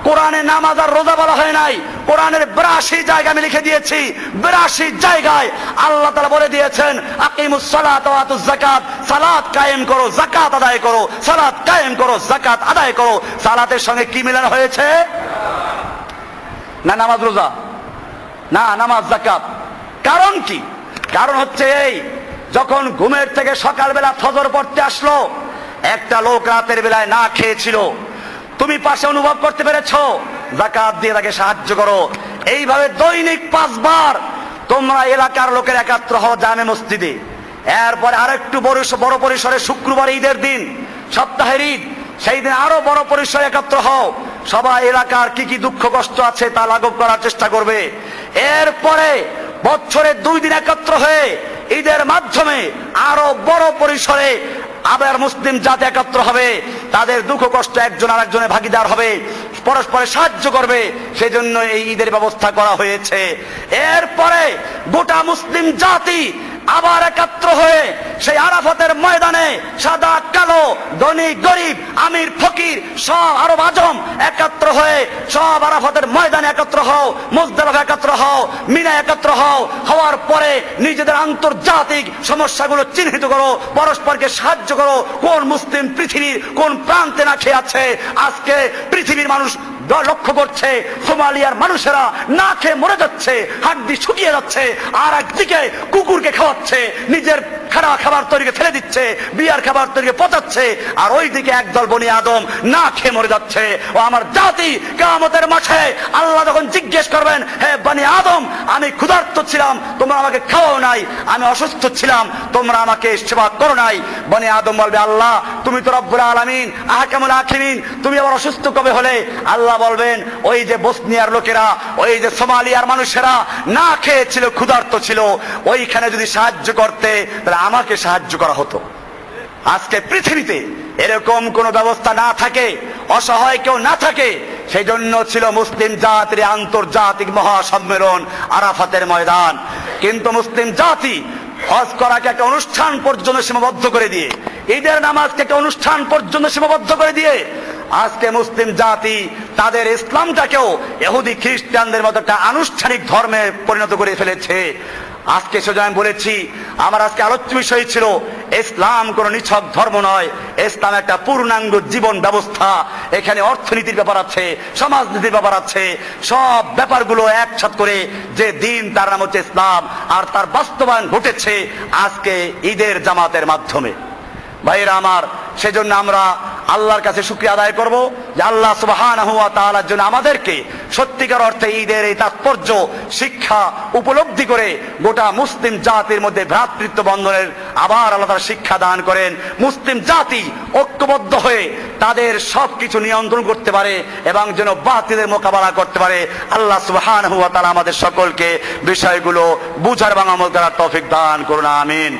কোরআনে নামাজ আর রোজা বলা হয় নাই। কোরআনের 82 জায়গা আমি লিখে দিয়েছি, 82 জায়গায় আল্লাহ তাআলা বলে দিয়েছেন আকিমুস সালাত ওয়া আতুজ যাকাত, সালাত কায়েম করো, যাকাত আদায় করো, সালাত কায়েম করো, যাকাত আদায় করো। সালাতের সঙ্গে কি মিলানো হয়েছে? না নামাজ রোজা, না নামাজ যাকাত। কারণ কি? কারণ হচ্ছে এই, যখন ঘুমের থেকে সকালবেলা ফজর পড়তে আসলো, একটা লোক রাতের বেলায় না খেয়েছিল, তুমি পাশে অনুভব করতে পেরেছো, যাকাত দিয়ে তাকে সাহায্য করো। এইভাবে দৈনিক 5 বার তোমরা এলাকার লোকের একাত্র হও জামে মসজিদে। এরপরে আরেকটু বড় পরিসরে শুক্রবার ঈদের দিন, সপ্তাহের ঈদ, সেই দিন আরো বড় পরিসরে একাত্র হও। সবাই এলাকার কি কি দুঃখ কষ্ট আছে তা লাঘব করার চেষ্টা করবে। এরপরে বছরে 2 দিন একত্র হয়ে ঈদের মাধ্যমে আরো বড় পরিসরে আবার মুসলিম জাতি একত্র হবে, তাদের দুঃখ কষ্ট একজন আরেকজনের ভাগিদার হবে, পরস্পরের সাহায্য করবে, সেজন্য এই ঈদের ব্যবস্থা করা হয়েছে। এরপরে গোটা মুসলিম জাতি আবার একাত্র হয়ে সেই আরাফাতের ময়দানে সাদা কালো ধনী গরিব আমির ফকির সব আরব আজম একাত্র হয়ে সব আরাফাতের ময়দানে একত্র হও, মুজদালিফা একত্র হও, মিনা একত্র হও, হওয়ার পরে নিজেদের আন্তর্জাতিক সমস্যাগুলো চিহ্নিত করো, পরস্পরকে সাহায্য করো। কোন মুসলিম পৃথিবীর কোন প্রান্তে না খেয়ে আছে? আজকে পৃথিবীর মানুষ লক্ষ্য করছে সোমালিয়ার মানুষেরা না খেয়ে মরে যাচ্ছে, হাড্ডি শুকিয়ে যাচ্ছে, আর একদিকে কুকুরকে খাওয়াচ্ছে, নিজের খাবার তৈরিকে ফেলে দিচ্ছে, বিয়ার খাবার তৈরিকে পচাচ্ছে, আর ওইদিকে একদল বনি আদম না খেয়ে মরে যাচ্ছে। ও আমার জাতি, কিয়ামতের মাঠে আল্লাহ যখন জিজ্ঞেস করবেন, হে বনি আদম, আমি ক্ষুধার্ত ছিলাম, তোমরা আমাকে খাওয়াও নাই, আমি অসুস্থ ছিলাম, তোমরা আমাকে সেবা করো নাই, বনি আদম বলবে, আল্লাহ তুমি তো রব্বুল আলামিন, আহকামুল হাকিমিন, তুমি আবার অসুস্থ কবে হলে? আল্লাহ বলবেন, ওই যে বসনিয়ার লোকেরা, ওই যে সোমালিয়ার মানুষেরা না খেয়েছিল, ক্ষুধার্ত ছিল, ওইখানে যদি সাহায্য করতে তাহলে আমাকে সাহায্য করা হতো। আজকে পৃথিবীতে এরকম কোন ব্যবস্থা না থাকে, অসহায় কেউ না থাকে, সেই জন্য ছিল মুসলিম জাতির আন্তর্জাতিক মহাসম্মেলন আরাফাতের ময়দান। কিন্তু মুসলিম জাতি হজ করাকে একটা অনুষ্ঠান পর্যন্ত সীমাবদ্ধ করে দিয়ে, ঈদের নামাজকে একটা অনুষ্ঠান পর্যন্ত সীমাবদ্ধ করে দিয়ে আজকে মুসলিম জাতি তাদের ইসলামটাকেও ইহুদি খ্রিস্টানদের মতো একটা আনুষ্ঠানিক ধর্মে পরিণত করে ফেলেছে। আজকে সেজন্য আমি বলেছি, আমার আজকে আলোচ্য বিষয় ছিল ইসলাম কোন নিছক ধর্ম নয়, ইসলাম একটা পূর্ণাঙ্গ জীবন ব্যবস্থা। এখানে অর্থনীতির ব্যাপার আছে, সমাজনীতির ব্যাপার আছে, সব ব্যাপারগুলো একসাথ করে যে দিন, তার নাম হচ্ছে ইসলাম, আর তার বাস্তবায়ন ঘটেছে আজকে ঈদের জামাতের মাধ্যমে। ভাইরা আমার, সেজন্য আমরা আল্লাহর কাছে শুকরিয়া আদায় করব যে আল্লাহ সুবহানাহু ওয়া তাআলার জন্য আমাদেরকে সত্যিকার অর্থে ঈদের এই তাৎপর্য শিক্ষা উপলব্ধি করে গোটা মুসলিম জাতির মধ্যে ভ্রাতৃত্ব বন্ধনের আবার আল্লাহ তাআলা শিক্ষা দান করেন, মুসলিম জাতি ঐক্যবদ্ধ হয়ে তাদের সবকিছু নিয়ন্ত্রণ করতে পারে এবং যেন বাতিলের মোকাবেলা করতে পারে। আল্লাহ সুবহানাহু ওয়া তাআলা আমাদের সকলকে বিষয়গুলো বুঝার এবং আমল করার তৌফিক দান করুন, আমিন।